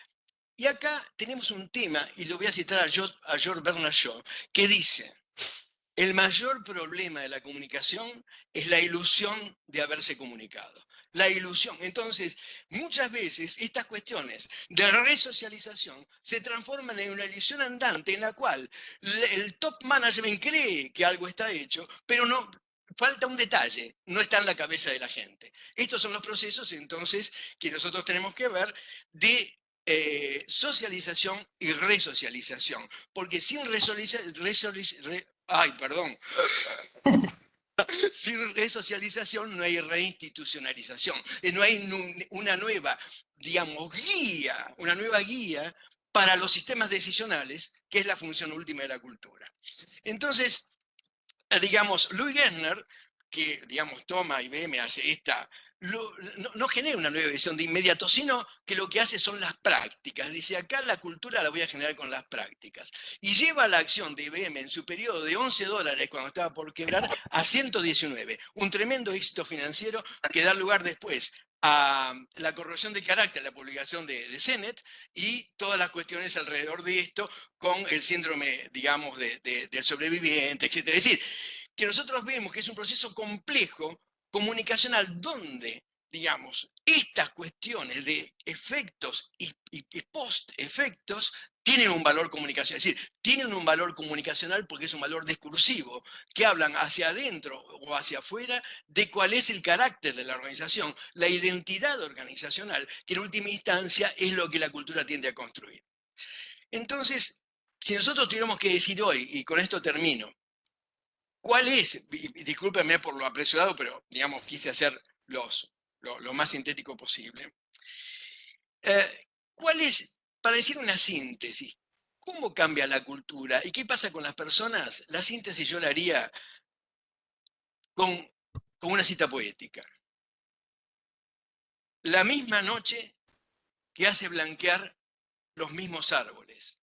Y acá tenemos un tema, y lo voy a citar a George Bernard Shaw, que dice, el mayor problema de la comunicación es la ilusión de haberse comunicado. La ilusión. Entonces, muchas veces estas cuestiones de resocialización se transforman en una ilusión andante en la cual el top management cree que algo está hecho, pero no, falta un detalle, no está en la cabeza de la gente. Estos son los procesos, entonces, que nosotros tenemos que ver de socialización y resocialización, porque sin sin resocialización no hay reinstitucionalización, no hay una nueva, digamos, una nueva guía para los sistemas decisionales, que es la función última de la cultura. Entonces, digamos, Louis Gerstner, que, digamos, toma IBM, hace esta... no genera una nueva visión de inmediato, sino que lo que hace son las prácticas. Dice, acá la cultura la voy a generar con las prácticas. Y lleva la acción de IBM en su periodo de $11 cuando estaba por quebrar a 119. Un tremendo éxito financiero que da lugar después a la corrosión de carácter, la publicación de Sennett y todas las cuestiones alrededor de esto con el síndrome, digamos, del sobreviviente, etc. Es decir, que nosotros vemos que es un proceso complejo comunicacional donde, digamos, estas cuestiones de efectos y post-efectos tienen un valor comunicacional, es decir, tienen un valor comunicacional porque es un valor discursivo, que hablan hacia adentro o hacia afuera de cuál es el carácter de la organización, la identidad organizacional, que en última instancia es lo que la cultura tiende a construir. Entonces, si nosotros tuviéramos que decir hoy, y con esto termino, ¿cuál es? Y discúlpenme por lo apresurado, pero digamos, quise hacer lo más sintético posible. ¿Cuál es, para decir una síntesis, cómo cambia la cultura y qué pasa con las personas? La síntesis yo la haría con una cita poética. La misma noche que hace blanquear los mismos árboles.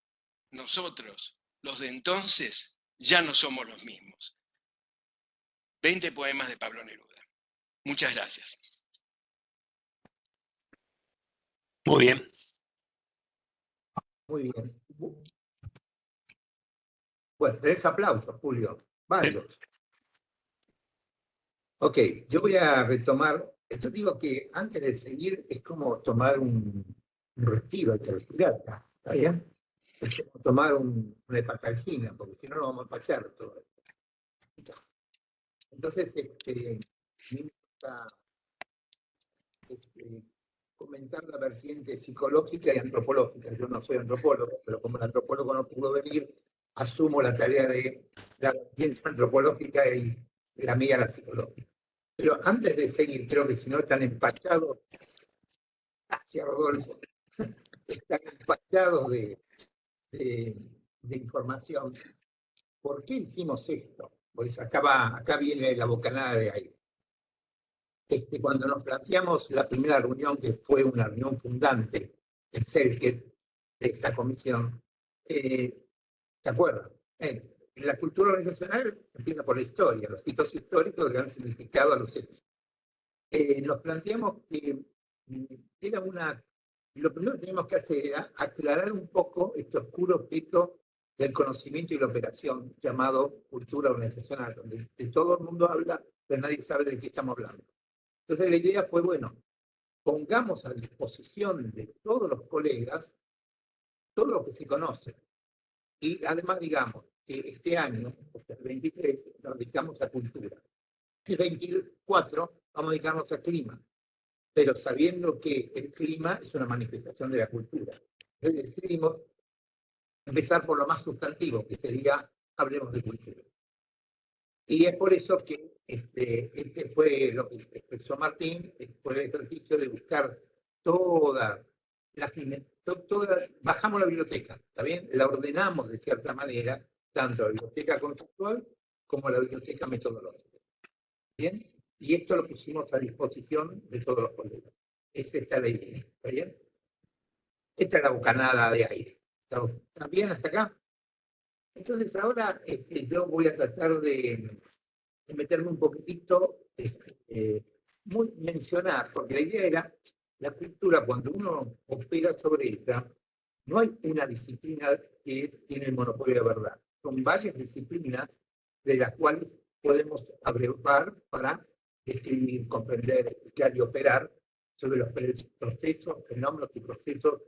Nosotros, los de entonces, ya no somos los mismos. 20 poemas de Pablo Neruda. Muchas gracias. Muy bien. Muy bien. Bueno, tenés aplausos, Julio. Varios. Ok, yo voy a retomar. Esto digo que antes de seguir es como tomar un respiro, hay que respirar, ¿está bien? Es como tomar una hepatalgina, porque si no lo vamos a pachar todo. Entonces, me gusta comentar la vertiente psicológica y antropológica. Yo no soy antropólogo, pero como el antropólogo no pudo venir, asumo la tarea de la vertiente antropológica y la mía la psicológica. Pero antes de seguir, creo que si no están empachados, hacia Rodolfo, están empachados de información. ¿Por qué hicimos esto? Pues acá viene la bocanada de aire. Cuando nos planteamos la primera reunión, que fue una reunión fundante, el CELCET, de esta comisión, ¿se acuerdan? La cultura organizacional empieza por la historia, los hitos históricos que han significado a los hechos. Nos planteamos que era lo primero que teníamos que hacer era aclarar un poco este oscuro objeto del conocimiento y la operación llamado cultura organizacional, donde de todo el mundo habla, pero nadie sabe de qué estamos hablando. Entonces la idea fue, bueno, pongamos a disposición de todos los colegas todo lo que se conoce. Y además digamos que este año, o sea, el 23, nos dedicamos a cultura. El 24 vamos a dedicarnos a clima, pero sabiendo que el clima es una manifestación de la cultura. Entonces decidimos empezar por lo más sustantivo, que sería hablemos de cultura. Y es por eso que este fue lo que expresó Martín, fue el ejercicio de buscar bajamos la biblioteca, ¿está bien? La ordenamos de cierta manera, tanto la biblioteca conceptual como la biblioteca metodológica. ¿Bien? Y esto lo pusimos a disposición de todos los colegas. Es esta la idea, ¿está bien? Esta es la bocanada de aire. ¿Está bien hasta acá? Entonces ahora yo voy a tratar de meterme un poquitito, mencionar, porque la idea era, la cultura, cuando uno opera sobre ella, no hay una disciplina que tiene el monopolio de la verdad. Son varias disciplinas de las cuales podemos abrevar para describir, comprender, explicar y operar sobre los procesos, fenómenos y procesos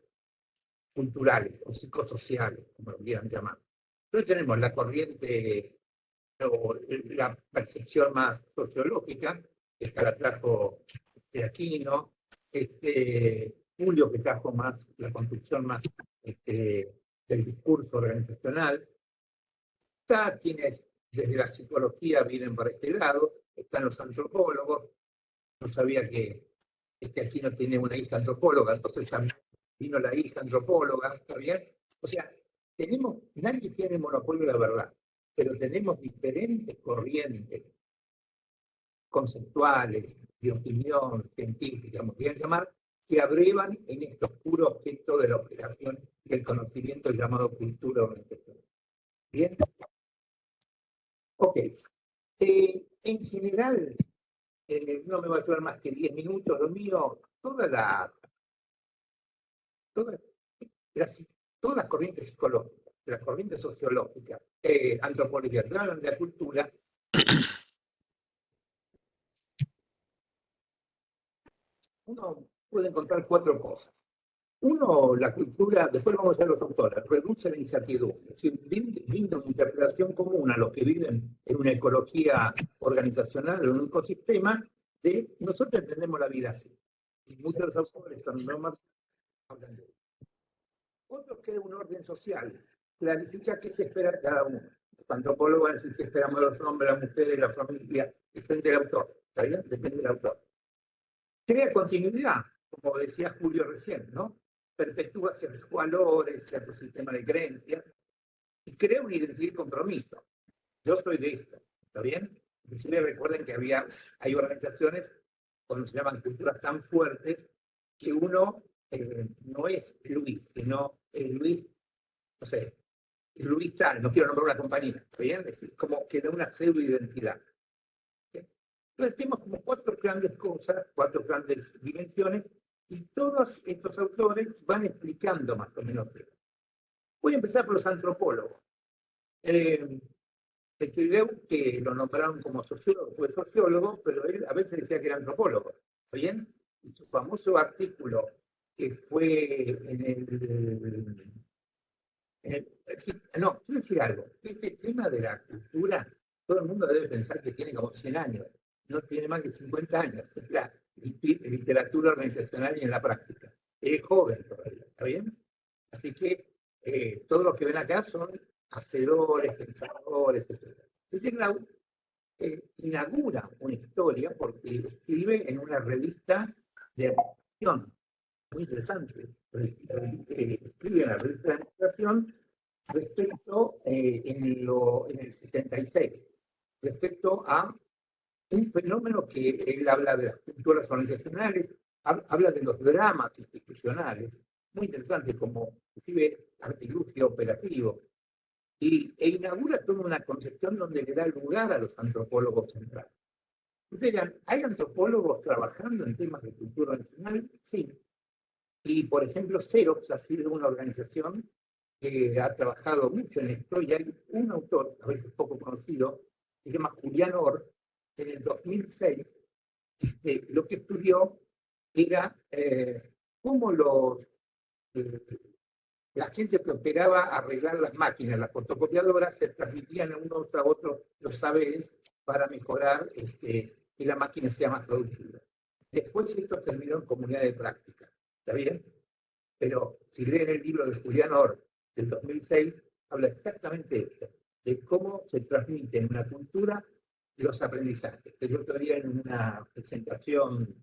culturales o psicosociales, como lo quieran llamar. Entonces tenemos la corriente o la percepción más sociológica, que esta la trajo Aquino, Julio, que trajo más la construcción más del discurso organizacional. Está quienes desde la psicología vienen por este lado, están los antropólogos. No sabía que Aquino tiene una hija antropóloga, entonces también vino la hija antropóloga, ¿está bien? O sea, nadie tiene el monopolio de la verdad, pero tenemos diferentes corrientes conceptuales, de opinión científica, como quieran llamar, que abrevan en este oscuro objeto de la operación del conocimiento llamado cultura organizacional. ¿Bien? Ok. En general, no me va a llevar más que 10 minutos, lo mío, todas las corrientes psicológicas, las corrientes sociológicas, antropológicas, que hablan de la cultura, uno puede encontrar 4 cosas. Uno, la cultura, después vamos a ver los autores, reduce la incertidumbre, es decir, brinda una interpretación común a los que viven en una ecología organizacional, en un ecosistema, de nosotros entendemos la vida así. Y muchos de los autores son no más hablan de eso. Otros crean un orden social, clarifica qué se espera de cada uno. Los antropólogos van a decir que esperamos de los hombres, las mujeres, la familia, depende del autor, ¿está bien? Depende del autor. Crea continuidad, como decía Julio recién, ¿no? Perpetúa ciertos valores, ciertos sistemas de creencias, y crea una identidad y compromiso. Yo soy de esto, ¿está bien? Inclusive recuerden que hay organizaciones, cuando se llaman culturas tan fuertes, que uno no es Luis, sino es Luis, no sé, Luis tal, no quiero nombrar una compañía, ¿está bien? Es decir, como que da una pseudo-identidad. Entonces tenemos como 4 grandes cosas, 4 grandes dimensiones, y todos estos autores van explicando más o menos eso. Voy a empezar por los antropólogos. Escribió que lo nombraron como sociólogo, fue sociólogo, pero él a veces decía que era antropólogo, ¿está bien? Y su famoso artículo, que fue no, quiero decir algo, este tema de la cultura, todo el mundo debe pensar que tiene como 100 años, no tiene más que 50 años, es la literatura organizacional y en la práctica. Es joven todavía, ¿está bien? Así que todos los que ven acá son hacedores, pensadores, etc. Este Grau inaugura una historia porque escribe en una revista de administración, muy interesante, escribe en la revista de administración respecto en el 76, respecto a un fenómeno que él habla de las culturas organizacionales, habla de los dramas institucionales, muy interesante, como inclusive artilugio operativo, e inaugura toda una concepción donde le da lugar a los antropólogos centrales. Ustedes dirán, ¿hay antropólogos trabajando en temas de cultura nacional? Sí. Y, por ejemplo, Xerox ha sido una organización que ha trabajado mucho en esto, y hay un autor, a veces poco conocido, que se llama Julián Orr, en el 2006, lo que estudió era cómo la gente que operaba a arreglar las máquinas, las fotocopiadoras, se transmitían unos a otros los saberes para mejorar que la máquina sea más productiva. Después esto terminó en comunidad de práctica, ¿está bien? Pero si leen el libro de Julián Orr del 2006, habla exactamente de esto, de cómo se transmite en una cultura los aprendizajes. El otro día en una presentación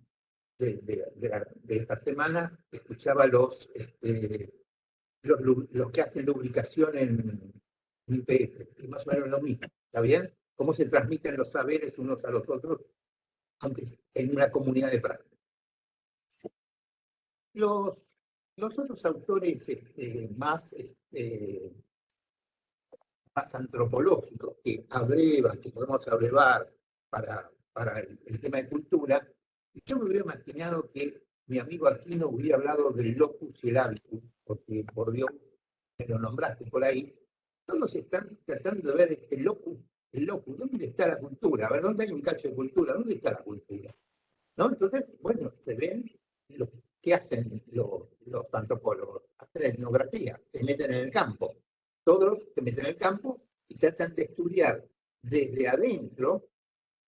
de esta semana escuchaba los que hacen lubricación en IPF, y más o menos lo mismo, ¿está bien? Cómo se transmiten los saberes unos a los otros, aunque en una comunidad de práctica. Los otros autores más antropológicos que abrevan, que podemos abrevar para el tema de cultura, yo me hubiera imaginado que mi amigo Aquino hubiera hablado del locus y el habitus, porque por Dios me lo nombraste por ahí. Todos están tratando de ver el locus, ¿dónde está la cultura? A ver, ¿dónde hay un cacho de cultura? ¿Dónde está la cultura? ¿No? Entonces, bueno, se ven ¿qué hacen los antropólogos? Hacen etnografía, se meten en el campo. Todos se meten en el campo y tratan de estudiar desde adentro,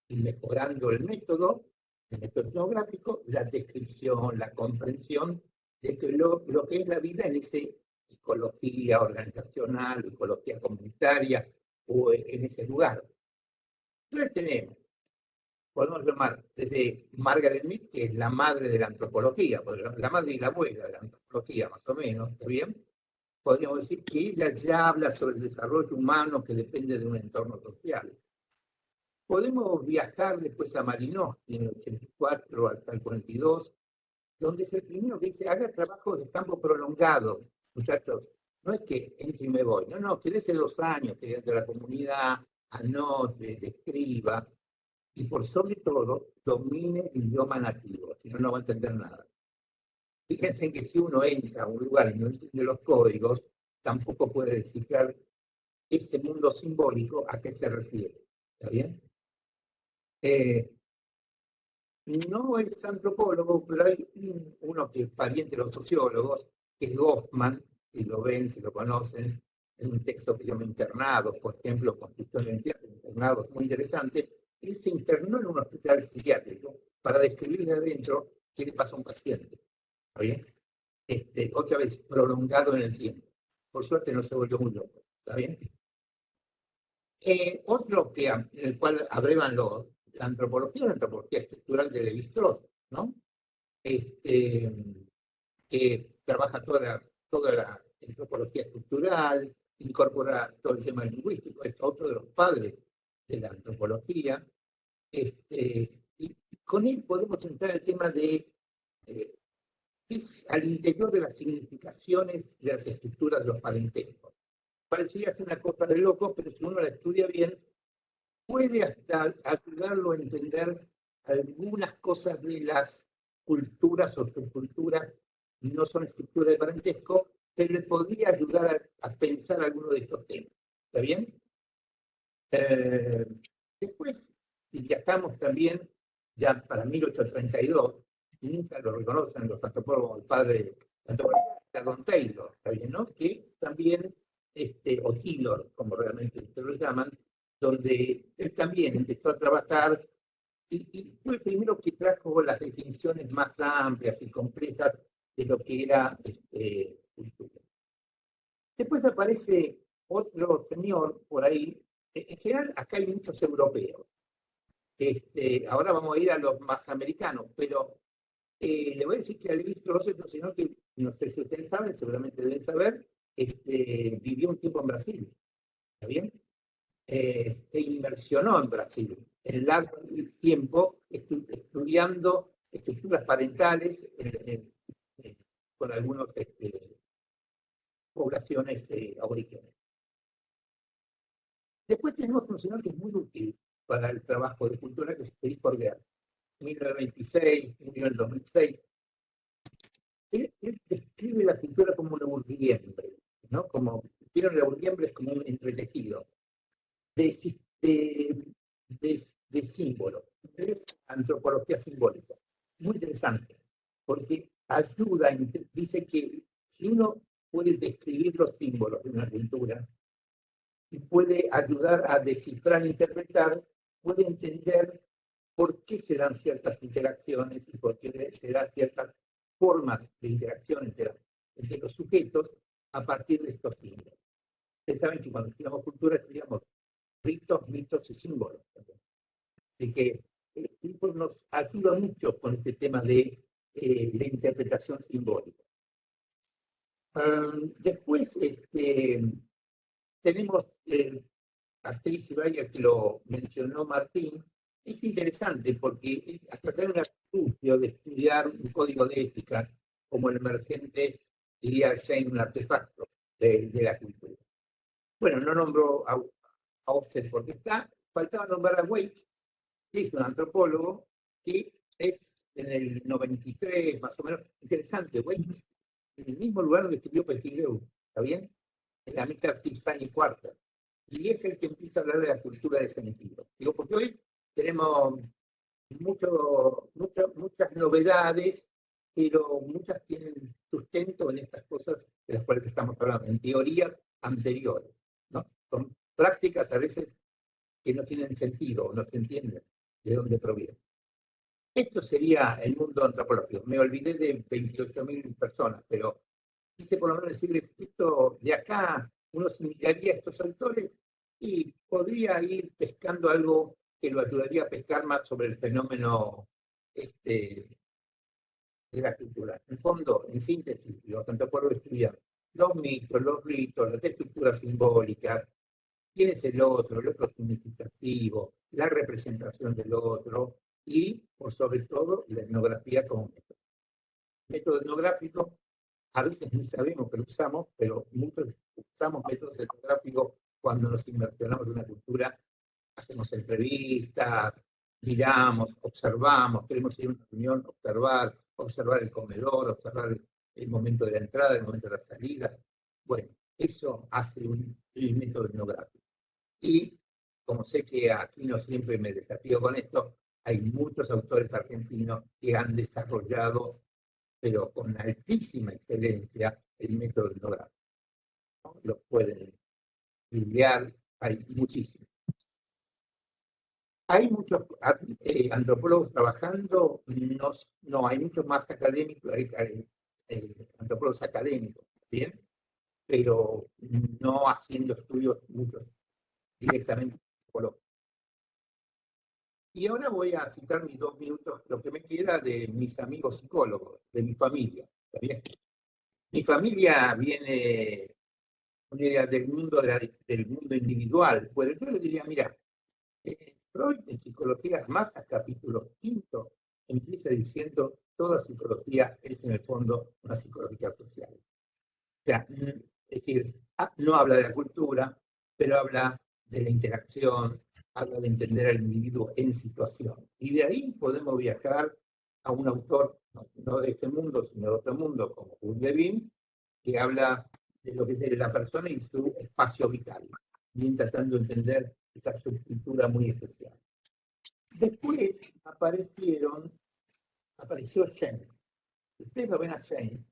y mejorando el método etnográfico, la descripción, la comprensión de lo que es la vida en esa psicología organizacional, psicología comunitaria, o en ese lugar. Entonces podemos llamar desde Margaret Mead, que es la madre de la antropología, la madre y la abuela de la antropología, más o menos, ¿está bien? Podríamos decir que ella ya habla sobre el desarrollo humano que depende de un entorno social. Podemos viajar después a Malinowski en el 84 hasta el 42, donde es el primero que dice, haga trabajo de campo prolongado, muchachos. No es que entre y me voy, no, quédese 2 años, que entre la comunidad, anote, describa, y por sobre todo, domine el idioma nativo, si no, no va a entender nada. Fíjense que si uno entra a un lugar y no entiende los códigos, tampoco puede descifrar ese mundo simbólico a qué se refiere. ¿Está bien? No es antropólogo, pero hay uno que es pariente de los sociólogos, que es Goffman, si lo ven, si lo conocen, es un texto que llama Internados, por ejemplo, Construcción de Identidad, Internados, muy interesante. Él se internó en un hospital psiquiátrico para describir de adentro qué le pasa a un paciente. ¿Está bien? Otra vez, prolongado en el tiempo. Por suerte no se volvió muy loco. ¿Está bien? Otro que, en el cual abrevan la antropología estructural de Lévi-Strauss, ¿no? Que trabaja toda la antropología estructural, incorpora todo el tema lingüístico, es otro de los padres de la antropología. Y con él podemos entrar en el tema de al interior de las significaciones de las estructuras de los parentescos. Parecería ser una cosa de loco, pero si uno la estudia bien, puede hasta ayudarlo a entender algunas cosas de las culturas o subculturas, no son estructuras de parentesco, pero le podría ayudar a pensar algunos de estos temas. ¿Está bien? Después, y ya estamos también, ya para 1832, nunca lo reconocen los antropólogos, el padre Don Taylor, ¿está bien, no? Que también, o Taylor, como realmente se lo llaman, donde él también empezó a trabajar y fue el primero que trajo las definiciones más amplias y complejas de lo que era cultura. Después aparece otro señor por ahí. En general, acá hay muchos europeos. Ahora vamos a ir a los más americanos, pero le voy a decir que al Lévi-Strauss es un señor que, no sé si ustedes saben, seguramente deben saber, vivió un tiempo en Brasil. ¿Está bien? Se inmersionó en Brasil en largo tiempo estudiando estructuras parentales con algunas poblaciones aborígenes. Después tenemos un señor que es muy útil para el trabajo de cultura, que es Félix Corguer, 1926, murió en el 2006. Él describe la cultura como una burguiembre, ¿no? Como, vieron, la burguiembre es como un entretejido de símbolos, de antropología simbólica. Muy interesante, porque ayuda, dice que si uno puede describir los símbolos de una cultura y puede ayudar a descifrar e interpretar, puede entender por qué se dan ciertas interacciones y por qué se dan ciertas formas de interacción entre los sujetos a partir de estos símbolos. Ustedes saben que cuando estudiamos cultura estudiamos ritos, mitos y símbolos. Así que el tipo nos ayuda mucho con este tema de la interpretación simbólica. Después tenemos actriz y Bayer, que lo mencionó Martín. Es interesante porque hasta tener una angustia de estudiar un código de ética como el emergente, diría Shane, un artefacto de la cultura. Bueno, no nombró a Offset porque faltaba nombrar a Wake, que es un antropólogo que es en el 93, más o menos. Interesante, Wake, en el mismo lugar donde estudió Petileu, ¿está bien? En la mitad y cuarta. Y es el que empieza a hablar de la cultura de sentido. Digo, porque hoy tenemos muchas novedades, pero muchas tienen sustento en estas cosas de las cuales estamos hablando, en teorías anteriores, ¿no? Son prácticas a veces que no tienen sentido o no se entienden de dónde provienen. Esto sería el mundo antropológico. Me olvidé de 28.000 personas, pero quise por lo menos decirles esto de acá, uno se miraría a estos autores y podría ir pescando algo que lo ayudaría a pescar más sobre el fenómeno de la cultura. En fondo, en síntesis, los antropólogos estudian los mitos, los ritos, las estructuras simbólicas, quién es el otro significativo, la representación del otro y, por sobre todo, la etnografía como método. Método etnográfico, a veces ni sabemos que lo usamos, pero muchos usamos métodos etnográficos cuando nos inmersionamos en una cultura, hacemos entrevistas, miramos, observamos, queremos ir a una reunión, observar el comedor, observar el momento de la entrada, el momento de la salida. Bueno, eso hace el método etnográfico. Y como sé que aquí no siempre me desafío con esto, hay muchos autores argentinos que han desarrollado pero con altísima excelencia, el método etnográfico, ¿no? Los pueden estudiar, hay muchísimos. Hay muchos antropólogos trabajando, no, hay muchos más académicos, hay antropólogos académicos, ¿bien? Pero no haciendo estudios muchos directamente antropológicos. Y ahora voy a citar mis 2 minutos, lo que me queda de mis amigos psicólogos, de mi familia. ¿Bien? Mi familia viene del mundo, del mundo individual, pues yo le diría, mira, Freud en psicología, más a capítulo 5, empieza diciendo toda psicología es en el fondo una psicología social. O sea, es decir, no habla de la cultura, pero habla de la interacción, habla de entender al individuo en situación. Y de ahí podemos viajar a un autor, no de este mundo, sino de otro mundo, como Kurt Lewin, que habla de lo que es la persona y su espacio vital, bien tratando de entender esa subcultura muy especial. Después apareció Shane. Ustedes lo ven a Shane,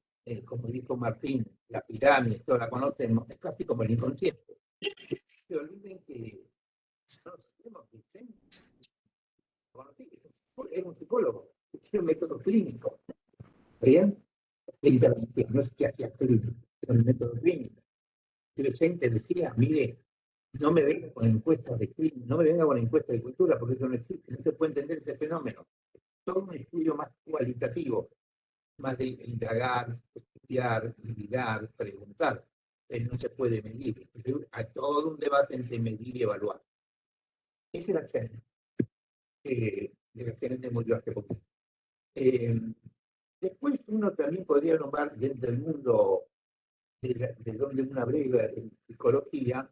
como dijo Martín, la pirámide, todos la conocemos, es casi como el inconsciente. Se olviden que nosotros tenemos que Shane es un psicólogo, tiene un método clínico. ¿Bien? De intervención, no es que hacía clínico, es un método clínico. Pero Shane te decía, mire, no me venga con encuestas de crimen, no me venga con encuestas de cultura, porque eso no existe, no se puede entender ese fenómeno. Todo un estudio más cualitativo, más de indagar, estudiar, mirar, preguntar. No se puede medir. Hay todo un debate entre medir y evaluar. Esa es la Shane, desgraciadamente murió hace poco. Después uno también podría nombrar dentro del mundo de donde una breve en psicología.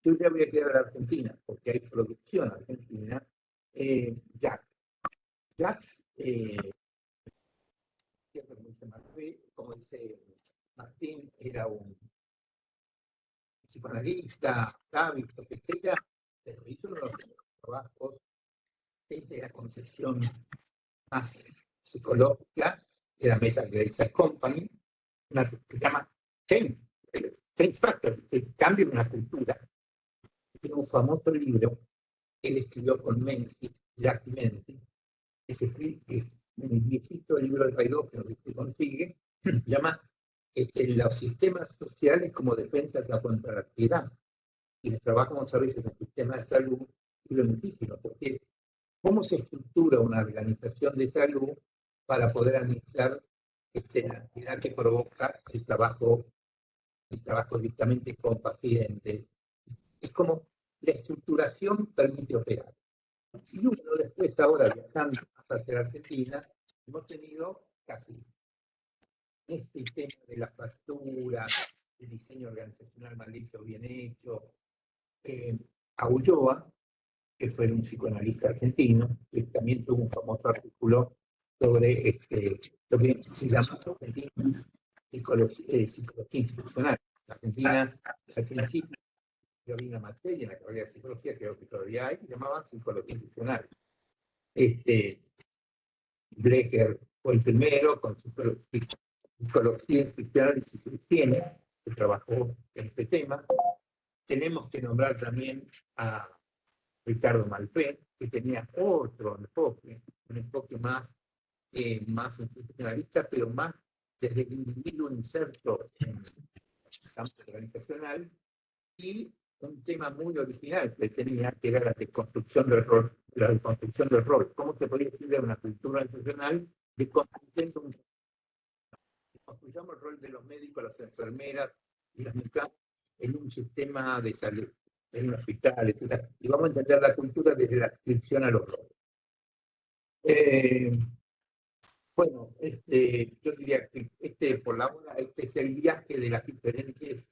Yo ya voy a quedar a la Argentina, porque hay producción argentina. Jacques, como dice Martín, era un psicoanalista, sádico, etc., pero hizo uno de los trabajos desde la concepción más psicológica de la Metal Grace Company, una que se llama Change Factor, el cambio de una cultura. Tiene un famoso libro que él escribió con Menzies, Jack Menzies, que es un viejito libro del país que no se consigue, se llama Los sistemas sociales como defensas contra la ansiedad. Y les trabajamos a veces en el sistema de salud, y lo muchísimo, porque cómo se estructura una organización de salud para poder administrar la ansiedad que provoca el trabajo directamente con pacientes. Es como la estructuración permite operar. Y uno después, ahora viajando hacia la Argentina, hemos tenido casi este tema de la factura, el diseño organizacional mal hecho, bien hecho. A Ulloa, que fue un psicoanalista argentino, que también tuvo un famoso artículo sobre lo que se llama psicología institucional. La Argentina, al principio, yo vi una materia en la carrera de psicología, creo que todavía hay, que se llamaba psicología institucional. Blecher fue el primero con psicología institucional y psicohigiene, que trabajó en este tema. Tenemos que nombrar también a Ricardo Malpé, que tenía otro enfoque, un enfoque más institucionalista, pero más desde el individuo inserto en el campo organizacional, y un tema muy original que tenía, que era la deconstrucción del rol, cómo se podía decir una cultura organizacional deconstruyendo construyamos el rol de los médicos, las enfermeras y las médicas en un sistema de salud, en un hospital, etc. Y vamos a entender la cultura desde la adscripción a los roles. Bueno, yo diría que por la hora, este es el viaje de las diferentes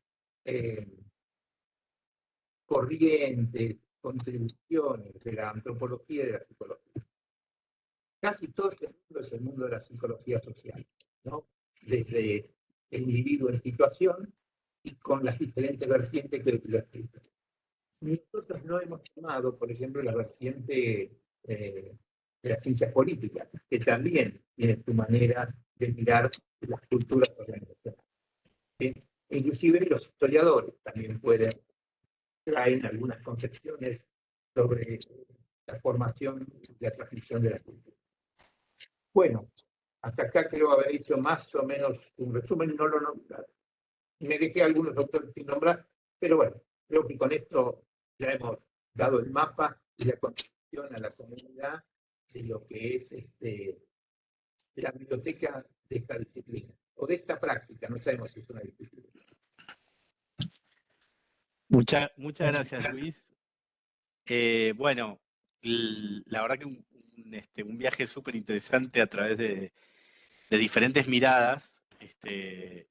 corrientes, contribuciones de la antropología y de la psicología. Casi todo este mundo es el mundo de la psicología social, ¿no? Desde el individuo en situación y con las diferentes vertientes que lo explican. Nosotros no hemos tomado, por ejemplo, la vertiente de las ciencias políticas, que también tiene su manera de mirar las culturas organizacionales. ¿Sí? Inclusive los historiadores también pueden traer algunas concepciones sobre la formación y la transmisión de la cultura. Bueno, hasta acá creo haber hecho más o menos un resumen, no lo nombré. Me dejé algunos autores sin nombrar, pero bueno, creo que con esto ya hemos dado el mapa y la concepción a la comunidad de lo que es la biblioteca de esta disciplina, o de esta práctica, no sabemos si es una disciplina. Muchas gracias, Luis. Bueno, la verdad que un viaje súper interesante a través de diferentes miradas,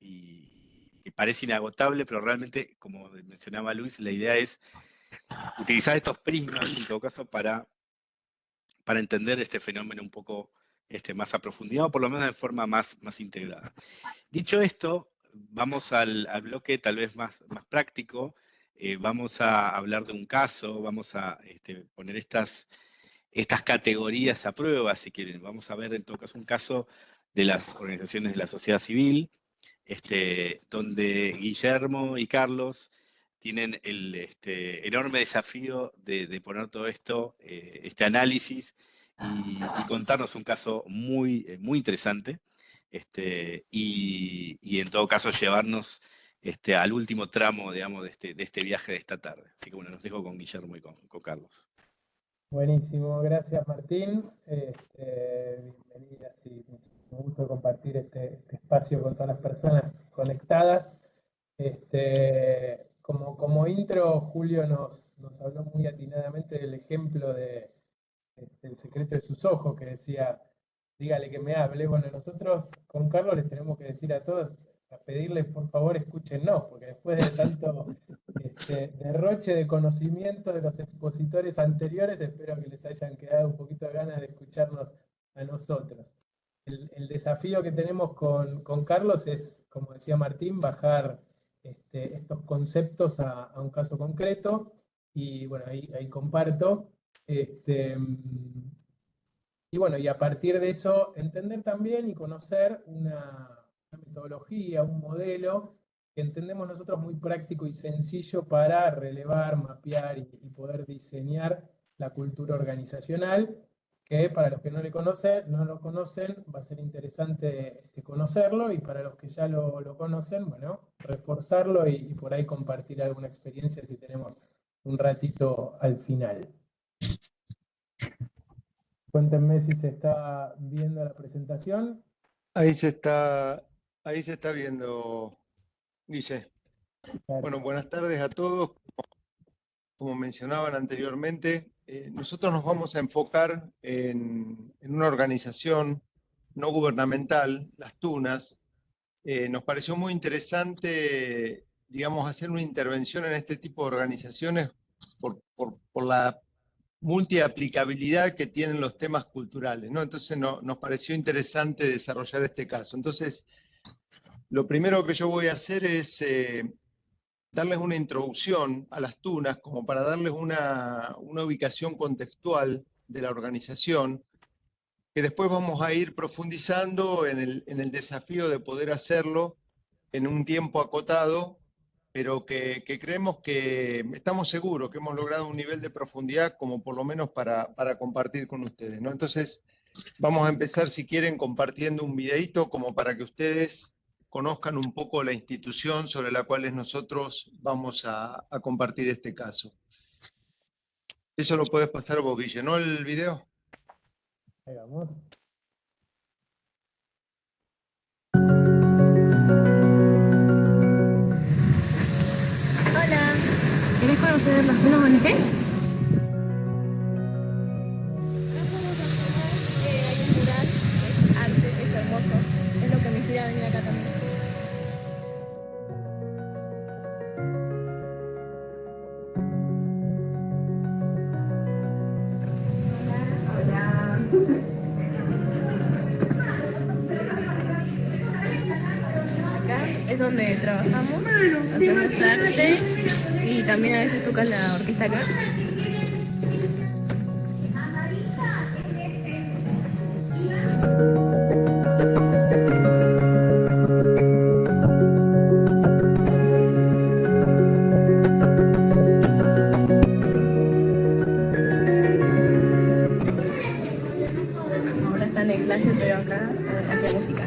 y que parece inagotable, pero realmente, como mencionaba Luis, la idea es utilizar estos prismas, en todo caso, para entender este fenómeno un poco más a profundidad, o por lo menos de forma más integrada. Dicho esto, vamos al bloque tal vez más práctico. Vamos a hablar de un caso, vamos a poner estas categorías a prueba, si quieren. Vamos a ver en todo caso un caso de las organizaciones de la sociedad civil, donde Guillermo y Carlos tienen el enorme desafío de poner todo esto, este análisis, y contarnos un caso muy interesante, y en todo caso llevarnos al último tramo, digamos, de este viaje de esta tarde. Así que bueno, los dejo con Guillermo y con Carlos. Buenísimo, gracias Martín. Bienvenidas y me gusta compartir este espacio con todas las personas conectadas. Como intro, Julio nos habló muy atinadamente del ejemplo del secreto de sus ojos, que decía, dígale que me hable. Bueno, nosotros con Carlos les tenemos que decir a todos, a pedirles por favor escúchennos, porque después de tanto derroche de conocimiento de los expositores anteriores, espero que les hayan quedado un poquito de ganas de escucharnos a nosotros. El desafío que tenemos con Carlos es, como decía Martín, bajar estos conceptos a un caso concreto, y bueno, ahí comparto. Y bueno, y a partir de eso, entender también y conocer una metodología, un modelo que entendemos nosotros muy práctico y sencillo para relevar, mapear y poder diseñar la cultura organizacional, que para los que no lo conocen, va a ser interesante conocerlo, y para los que ya lo conocen, bueno, reforzarlo y por ahí compartir alguna experiencia si tenemos un ratito al final. Cuéntenme si se está viendo la presentación. Ahí se está viendo, Guille. Bueno, buenas tardes a todos. Como mencionaban anteriormente, nosotros nos vamos a enfocar en una organización no gubernamental, las Tunas. Nos pareció muy interesante, digamos, hacer una intervención en este tipo de organizaciones por la multiaplicabilidad que tienen los temas culturales, ¿no? Entonces nos pareció interesante desarrollar este caso. Entonces, lo primero que yo voy a hacer es darles una introducción a las Tunas, como para darles una ubicación contextual de la organización, que después vamos a ir profundizando en el desafío de poder hacerlo en un tiempo acotado, pero que creemos que estamos seguros que hemos logrado un nivel de profundidad como por lo menos para compartir con ustedes, ¿no? Entonces, vamos a empezar, si quieren, compartiendo un videíto como para que ustedes conozcan un poco la institución sobre la cual nosotros vamos a compartir este caso. Eso lo puedes pasar vos, Guille, ¿no? El video. Ahí vamos. Hola, ¿querés conocer las Tunas ONG? Hay un mural, es arte, es hermoso, es lo que me inspira a venir acá también. Acá es donde trabajamos, hacemos arte y también a veces toca la orquesta acá. clase, pero acá hace música.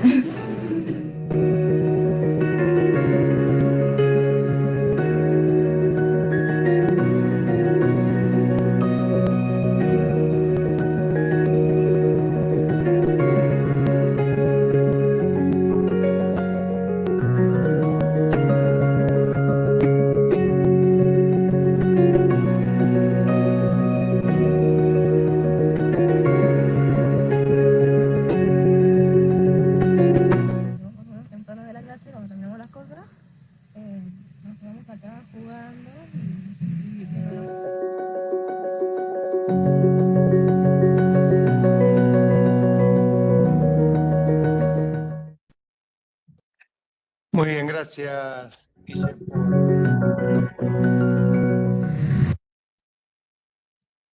Muy bien, gracias, Guille,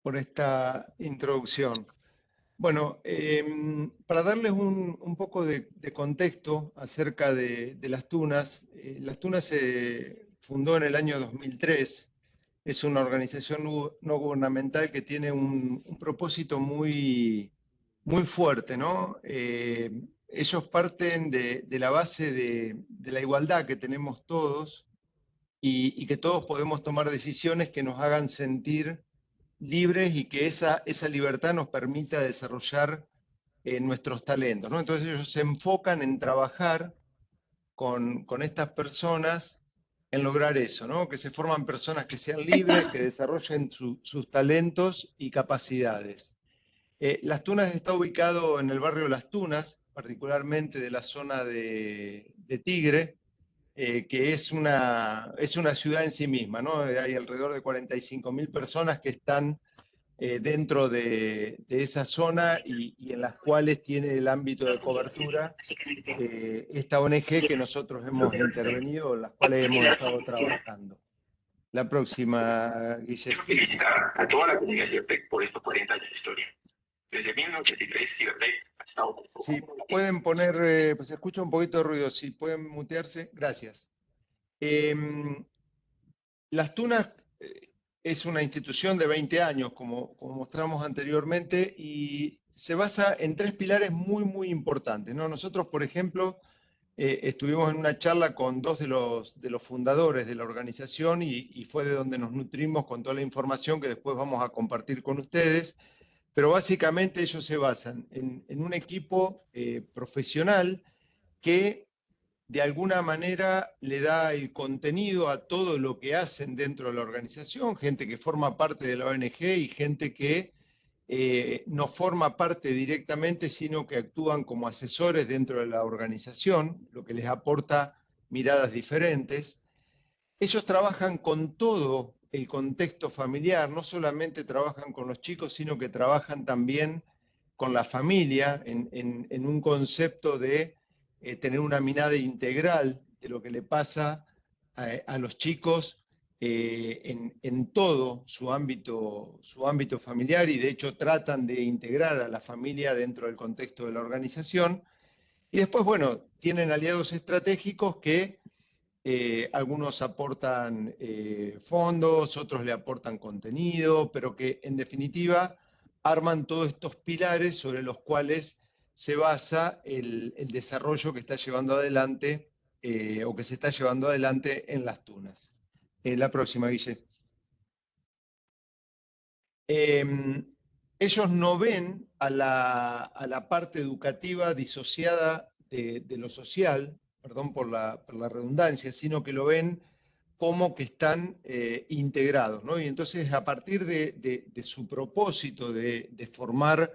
por esta introducción. Bueno, para darles un poco de contexto acerca de Las Tunas se fundó en el año 2003. Es una organización no gubernamental que tiene un propósito muy fuerte, ¿no? Ellos parten de la base de la igualdad que tenemos todos y que todos podemos tomar decisiones que nos hagan sentir libres y que esa libertad nos permita desarrollar nuestros talentos, ¿no? Entonces ellos se enfocan en trabajar con estas personas en lograr eso, ¿no? Que se forman personas que sean libres, que desarrollen sus talentos y capacidades. Las Tunas está ubicado en el barrio Las Tunas, particularmente de la zona de Tigre, que es una ciudad en sí misma, ¿no? Hay alrededor de 45.000 personas que están dentro de esa zona y en las cuales tiene el ámbito de cobertura esta ONG que nosotros hemos intervenido, en las cuales hemos estado trabajando. La próxima, Guille. Quiero felicitar a toda la comunidad Cibertec por estos 40 años de historia. Desde 1983, Cibertec ha estado con nosotros. Si pueden poner, pues se escucha un poquito de ruido, si pueden mutearse, gracias. Las Tunas es una institución de 20 años, como mostramos anteriormente, y se basa en 3 pilares muy importantes, ¿no? Nosotros, por ejemplo, estuvimos en una charla con 2 de los fundadores de la organización y fue de donde nos nutrimos con toda la información que después vamos a compartir con ustedes, pero básicamente ellos se basan en un equipo profesional que de alguna manera le da el contenido a todo lo que hacen dentro de la organización, gente que forma parte de la ONG y gente que no forma parte directamente, sino que actúan como asesores dentro de la organización, lo que les aporta miradas diferentes. Ellos trabajan con todo el contexto familiar, no solamente trabajan con los chicos, sino que trabajan también con la familia en un concepto de tener una mirada integral de lo que le pasa a los chicos en todo su ámbito familiar, y de hecho tratan de integrar a la familia dentro del contexto de la organización. Y después, bueno, tienen aliados estratégicos que algunos aportan fondos, otros le aportan contenido, pero que en definitiva arman todos estos pilares sobre los cuales se basa el desarrollo que está llevando adelante o que se está llevando adelante en Las Tunas. La próxima, Guille. Ellos no ven a la parte educativa disociada de lo social, perdón por la redundancia, sino que lo ven como que están integrados, ¿no? Y entonces a partir de su propósito de formar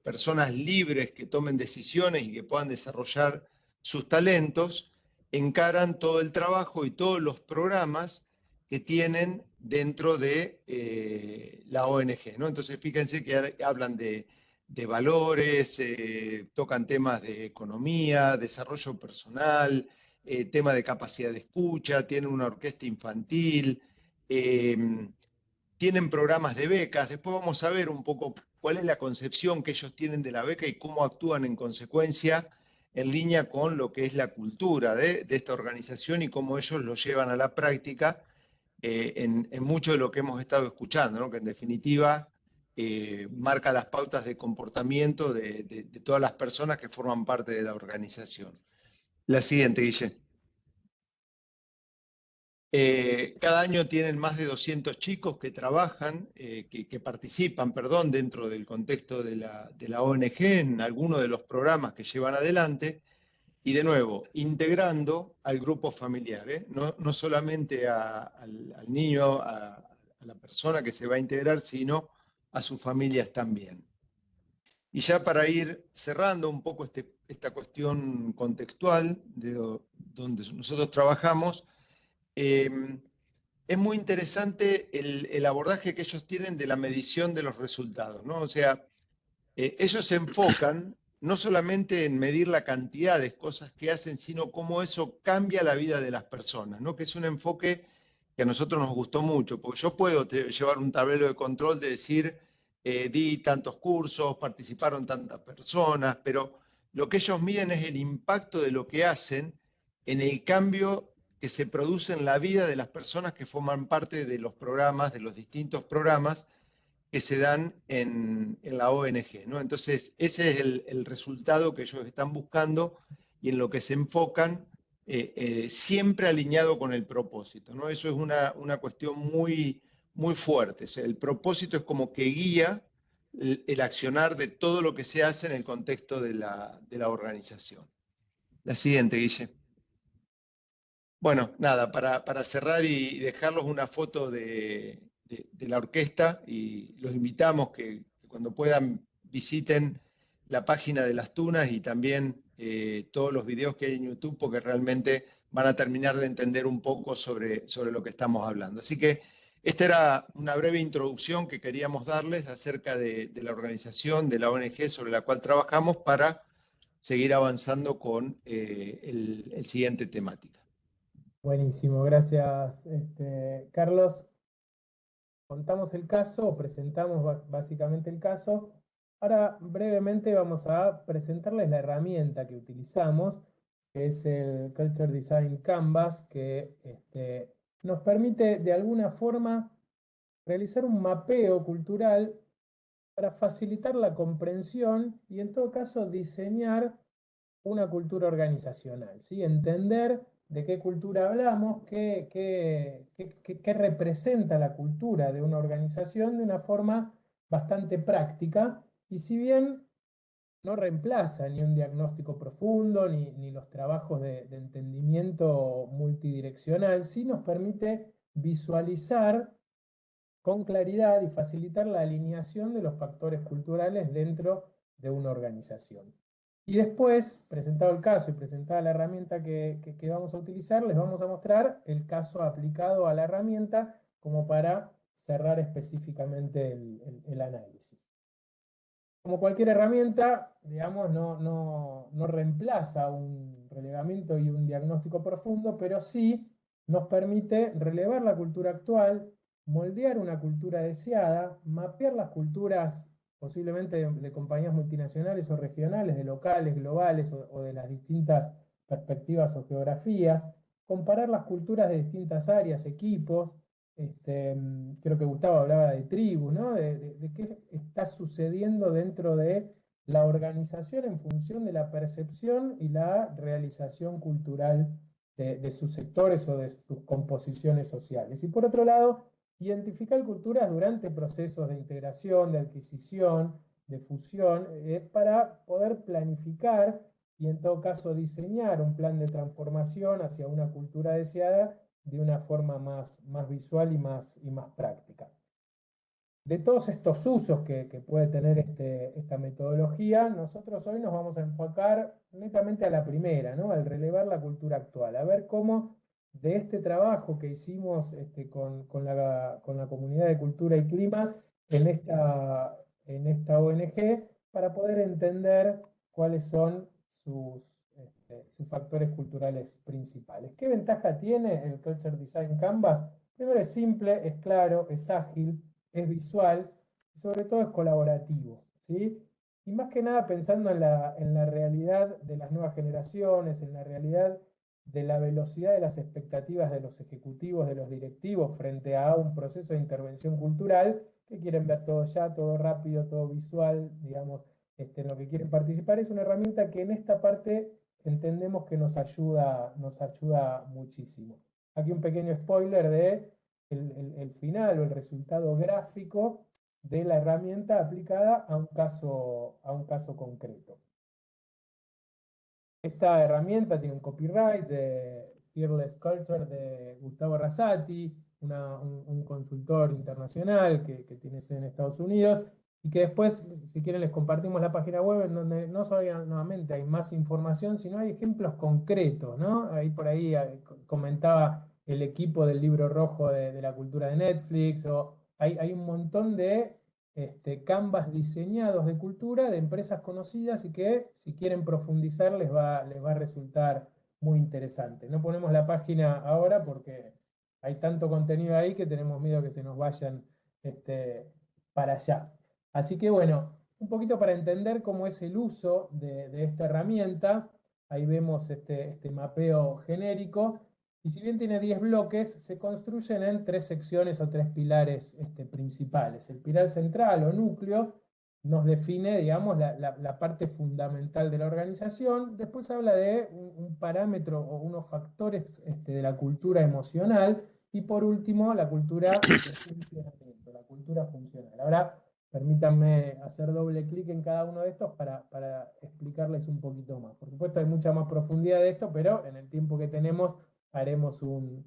personas libres que tomen decisiones y que puedan desarrollar sus talentos, encaran todo el trabajo y todos los programas que tienen dentro de la ONG, ¿no? Entonces fíjense que hablan de valores, tocan temas de economía, desarrollo personal, tema de capacidad de escucha, tienen una orquesta infantil, tienen programas de becas. Después vamos a ver un poco cuál es la concepción que ellos tienen de la beca y cómo actúan en consecuencia en línea con lo que es la cultura de esta organización y cómo ellos lo llevan a la práctica en mucho de lo que hemos estado escuchando, ¿no? Que en definitiva marca las pautas de comportamiento de todas las personas que forman parte de la organización. La siguiente, Guille. Cada año tienen más de 200 chicos que trabajan, que participan, perdón, dentro del contexto de la ONG en alguno de los programas que llevan adelante, y de nuevo, integrando al grupo familiar, no solamente al niño, a la persona que se va a integrar, sino a sus familias también. Y ya para ir cerrando un poco esta cuestión contextual de donde nosotros trabajamos, es muy interesante el abordaje que ellos tienen de la medición de los resultados, ¿no? O sea, ellos se enfocan no solamente en medir la cantidad de cosas que hacen, sino cómo eso cambia la vida de las personas, ¿no? Que es un enfoque que a nosotros nos gustó mucho, porque yo puedo llevar un tablero de control de decir, di tantos cursos, participaron tantas personas, pero lo que ellos miden es el impacto de lo que hacen en el cambio que se produce en la vida de las personas que forman parte de los programas, de los distintos programas que se dan en la ONG, ¿no? Entonces, ese es el resultado que ellos están buscando y en lo que se enfocan, siempre alineado con el propósito, ¿no? Eso es una cuestión muy, muy fuerte. O sea, el propósito es como que guía el accionar de todo lo que se hace en el contexto de la organización. La siguiente, Guille. Bueno, nada, para cerrar y dejarlos una foto de la orquesta, y los invitamos que cuando puedan visiten la página de Las Tunas y también todos los videos que hay en YouTube, porque realmente van a terminar de entender un poco sobre lo que estamos hablando. Así que esta era una breve introducción que queríamos darles acerca de la organización, de la ONG sobre la cual trabajamos, para seguir avanzando con el siguiente temática. Buenísimo, gracias, Carlos. Contamos el caso, o presentamos básicamente el caso. Ahora, brevemente, vamos a presentarles la herramienta que utilizamos, que es el Culture Design Canvas, que nos permite de alguna forma realizar un mapeo cultural para facilitar la comprensión y, en todo caso, diseñar una cultura organizacional, ¿sí? Entender de qué cultura hablamos, qué representa la cultura de una organización de una forma bastante práctica, y si bien no reemplaza ni un diagnóstico profundo, ni los trabajos de entendimiento multidireccional, sí nos permite visualizar con claridad y facilitar la alineación de los factores culturales dentro de una organización. Y después, presentado el caso y presentada la herramienta que vamos a utilizar, les vamos a mostrar el caso aplicado a la herramienta como para cerrar específicamente el análisis. Como cualquier herramienta, digamos, no reemplaza un relevamiento y un diagnóstico profundo, pero sí nos permite relevar la cultura actual, moldear una cultura deseada, mapear las culturas posiblemente de compañías multinacionales o regionales, de locales, globales o de las distintas perspectivas o geografías, comparar las culturas de distintas áreas, equipos. Creo que Gustavo hablaba de tribus, ¿no? De qué está sucediendo dentro de la organización en función de la percepción y la realización cultural de sus sectores o de sus composiciones sociales. Y por otro lado, identificar culturas durante procesos de integración, de adquisición, de fusión, para poder planificar y, en todo caso, diseñar un plan de transformación hacia una cultura deseada de una forma más visual y más práctica. De todos estos usos que puede tener esta metodología, nosotros hoy nos vamos a enfocar netamente a la primera, ¿no? Al relevar la cultura actual, a ver cómo de este trabajo que hicimos con la Comunidad de Cultura y Clima en esta ONG, para poder entender cuáles son sus factores culturales principales. ¿Qué ventaja tiene el Culture Design Canvas? Primero, es simple, es claro, es ágil, es visual y sobre todo es colaborativo, ¿sí? Y más que nada pensando en la realidad de las nuevas generaciones, en la realidad de la velocidad de las expectativas de los ejecutivos, de los directivos frente a un proceso de intervención cultural que quieren ver todo ya, todo rápido, todo visual, digamos, en lo que quieren participar. Es una herramienta que en esta parte entendemos que nos ayuda muchísimo. Aquí un pequeño spoiler de el final o el resultado gráfico de la herramienta aplicada a un caso concreto. Esta herramienta tiene un copyright de Fearless Culture de Gustavo Razzati, un consultor internacional que tiene sede en Estados Unidos, y que después, si quieren, les compartimos la página web en donde no solamente hay más información, sino hay ejemplos concretos, ¿no? Ahí por ahí comentaba el equipo del libro rojo de la cultura de Netflix, o hay un montón de canvas diseñados de cultura de empresas conocidas y que si quieren profundizar les va a resultar muy interesante. No ponemos la página ahora porque hay tanto contenido ahí que tenemos miedo que se nos vayan para allá. Así que bueno, un poquito para entender cómo es el uso de esta herramienta. Ahí vemos este mapeo genérico. Y si bien tiene 10 bloques, se construyen en 3 secciones o 3 pilares principales. El pilar central o núcleo nos define, digamos, la parte fundamental de la organización. Después habla de un parámetro o unos factores de la cultura emocional. Y por último, la cultura de funcionamiento, la cultura funcional. Ahora, permítanme hacer doble clic en cada uno de estos para explicarles un poquito más. Por supuesto, hay mucha más profundidad de esto, pero en el tiempo que tenemos haremos una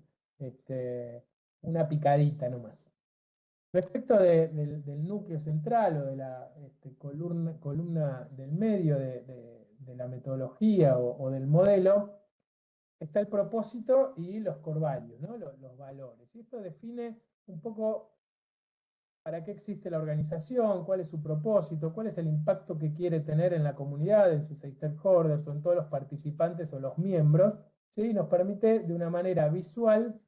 picadita nomás. Respecto del núcleo central o de la columna del medio de la metodología o del modelo, está el propósito y los core values, ¿no? Los valores. Y esto define un poco para qué existe la organización, cuál es su propósito, cuál es el impacto que quiere tener en la comunidad, en sus stakeholders o en todos los participantes o los miembros. ¿Sí? Nos permite de una manera visual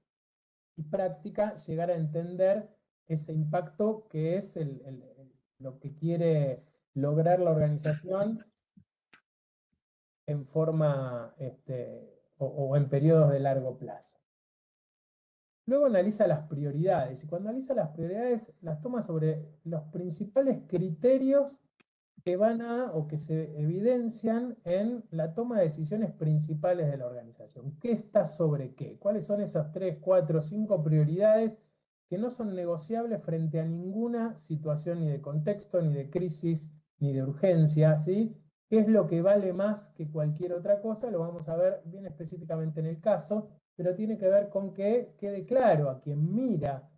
y práctica llegar a entender ese impacto que es lo que quiere lograr la organización en forma o en periodos de largo plazo. Luego analiza las prioridades, y cuando analiza las prioridades las toma sobre los principales criterios que van o que se evidencian en la toma de decisiones principales de la organización. ¿Qué está sobre qué? ¿Cuáles son esas 3, 4, 5 prioridades que no son negociables frente a ninguna situación ni de contexto, ni de crisis, ni de urgencia? ¿Sí? ¿Qué es lo que vale más que cualquier otra cosa? Lo vamos a ver bien específicamente en el caso, pero tiene que ver con que quede claro a quien mira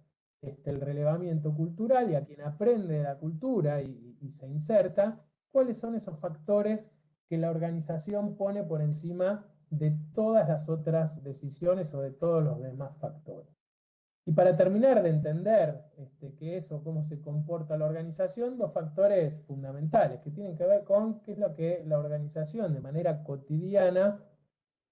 el relevamiento cultural y a quien aprende de la cultura y se inserta, cuáles son esos factores que la organización pone por encima de todas las otras decisiones o de todos los demás factores. Y para terminar de entender qué es o cómo se comporta la organización, 2 factores fundamentales que tienen que ver con qué es lo que la organización de manera cotidiana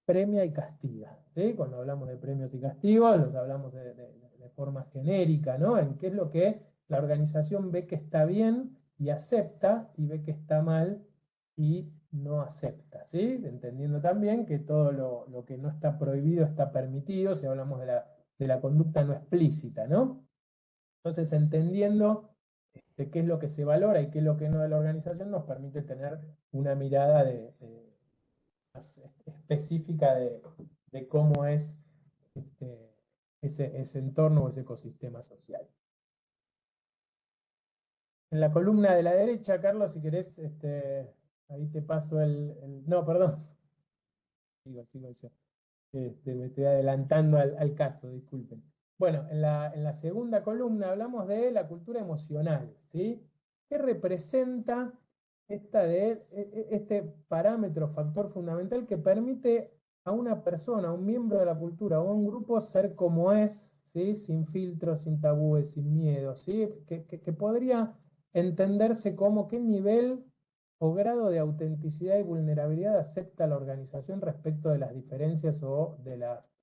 premia y castiga. ¿Sí? Cuando hablamos de premios y castigos, los hablamos de forma genérica, ¿no? En qué es lo que la organización ve que está bien y acepta, y ve que está mal y no acepta, ¿sí? Entendiendo también que todo lo que no está prohibido está permitido, si hablamos de la conducta no explícita, ¿no? Entonces, entendiendo qué es lo que se valora y qué es lo que no de la organización, nos permite tener una mirada más específica de cómo es ese entorno o ese ecosistema social. En la columna de la derecha, Carlos, si querés, ahí te paso no, perdón. Sigo yo. Me estoy adelantando al caso, disculpen. Bueno, en la segunda columna hablamos de la cultura emocional, ¿sí? ¿Qué representa este parámetro, factor fundamental que permite a una persona, a un miembro de la cultura o a un grupo ser como es, ¿sí? Sin filtros, sin tabúes, sin miedo, ¿sí? Que podría entenderse como qué nivel o grado de autenticidad y vulnerabilidad acepta la organización respecto de las diferencias o de las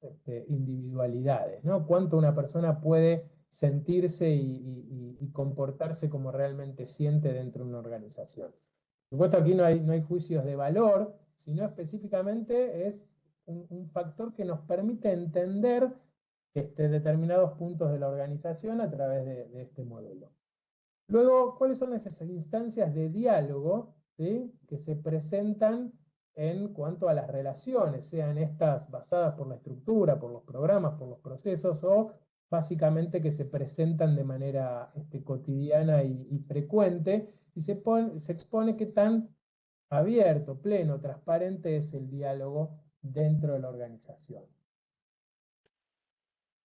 individualidades, ¿no? Cuánto una persona puede sentirse y comportarse como realmente siente dentro de una organización. Por supuesto, aquí no hay juicios de valor, sino específicamente es un factor que nos permite entender determinados puntos de la organización a través de este modelo. Luego, ¿cuáles son esas instancias de diálogo, ¿sí?, que se presentan en cuanto a las relaciones, sean estas basadas por la estructura, por los programas, por los procesos, o básicamente que se presentan de manera cotidiana y frecuente, y se expone qué tan abierto, pleno, transparente es el diálogo dentro de la organización.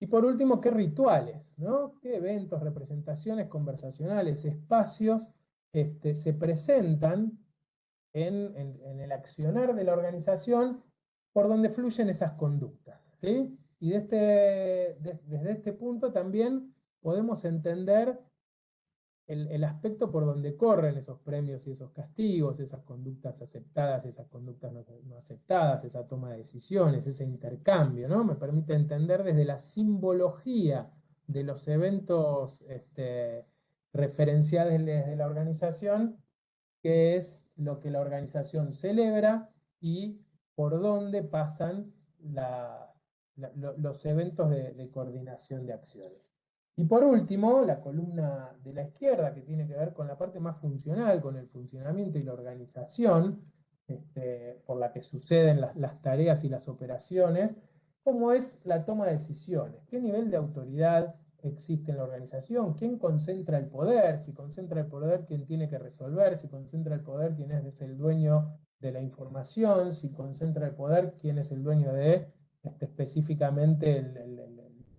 Y por último, ¿qué rituales, ¿no? ¿Qué eventos, representaciones conversacionales, espacios se presentan en el accionar de la organización por donde fluyen esas conductas, ¿sí? Y desde este punto también podemos entender el aspecto por donde corren esos premios y esos castigos, esas conductas aceptadas, esas conductas no aceptadas, esa toma de decisiones, ese intercambio, ¿no? Me permite entender desde la simbología de los eventos referenciales de la organización, qué es lo que la organización celebra y por dónde pasan los eventos de coordinación de acciones. Y por último, la columna de la izquierda, que tiene que ver con la parte más funcional, con el funcionamiento y la organización, por la que suceden las tareas y las operaciones, cómo es la toma de decisiones, qué nivel de autoridad existe en la organización, quién concentra el poder, si concentra el poder quién tiene que resolver, si concentra el poder quién es el dueño de la información, si concentra el poder quién es el dueño de específicamente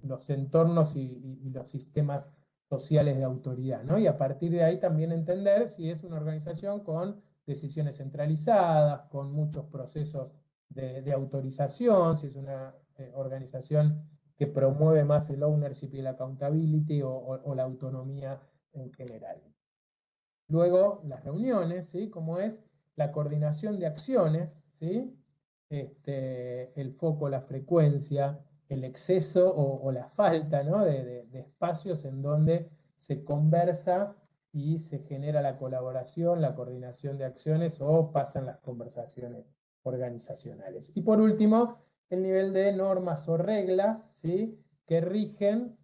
los entornos y los sistemas sociales de autoridad, ¿no? Y a partir de ahí también entender si es una organización con decisiones centralizadas, con muchos procesos de autorización, si es una organización que promueve más el ownership y la accountability o la autonomía en general. Luego, las reuniones, ¿sí?, como es la coordinación de acciones, ¿sí?, el foco, la frecuencia, el exceso o la falta, ¿no?, de espacios en donde se conversa y se genera la colaboración, la coordinación de acciones o pasan las conversaciones organizacionales. Y por último, el nivel de normas o reglas, ¿sí?, que rigen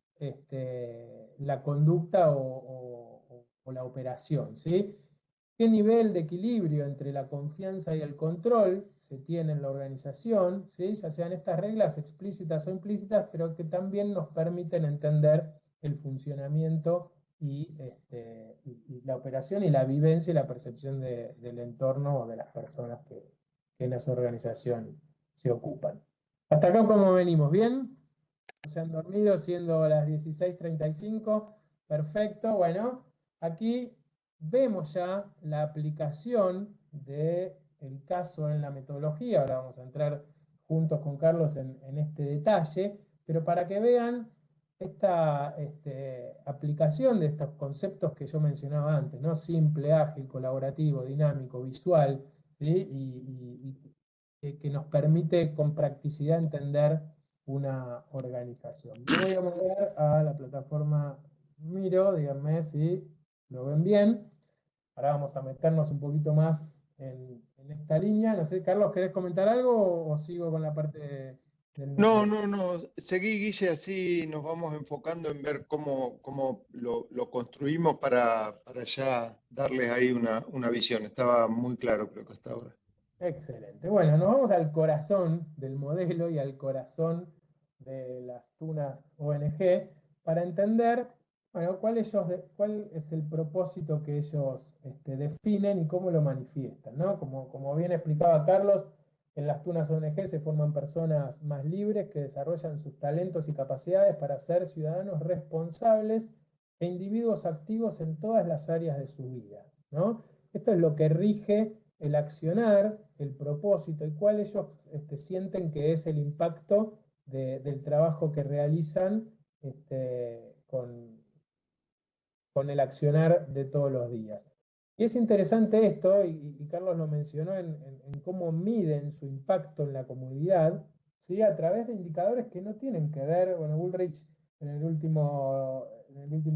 la conducta o la operación, ¿sí? ¿Qué nivel de equilibrio entre la confianza y el control se tiene en la organización, ¿sí?, ya sean estas reglas explícitas o implícitas, pero que también nos permiten entender el funcionamiento y la operación y la vivencia y la percepción del entorno o de las personas que en esa organización se ocupan. Hasta acá, ¿cómo venimos? ¿Bien? ¿No se han dormido siendo las 16:35? Perfecto. Bueno, aquí vemos ya la aplicación del caso en la metodología. Ahora vamos a entrar juntos con Carlos en este detalle, pero para que vean esta aplicación de estos conceptos que yo mencionaba antes, ¿no? Simple, ágil, colaborativo, dinámico, visual, ¿sí?, y que nos permite con practicidad entender una organización. Me voy a mover a la plataforma Miro, díganme si lo ven bien. Ahora vamos a meternos un poquito más en esta línea. No sé, Carlos, ¿querés comentar algo o sigo con la parte del No, núcleo? no, seguí, Guille, así nos vamos enfocando en ver cómo lo construimos para ya darles ahí una visión. Estaba muy claro, creo que hasta ahora. Excelente. Bueno, nos vamos al corazón del modelo y al corazón de las tunas ONG para entender, bueno, cuál es el propósito que ellos definen y cómo lo manifiestan, ¿no? Como bien explicaba Carlos, en las tunas ONG se forman personas más libres que desarrollan sus talentos y capacidades para ser ciudadanos responsables e individuos activos en todas las áreas de su vida, ¿no? Esto es lo que rige el accionar, el propósito y cuál ellos sienten que es el impacto del trabajo que realizan con el accionar de todos los días. Y es interesante esto, y Carlos lo mencionó en cómo miden su impacto en la comunidad, ¿sí?, a través de indicadores que no tienen que ver, bueno, Ulrich en el último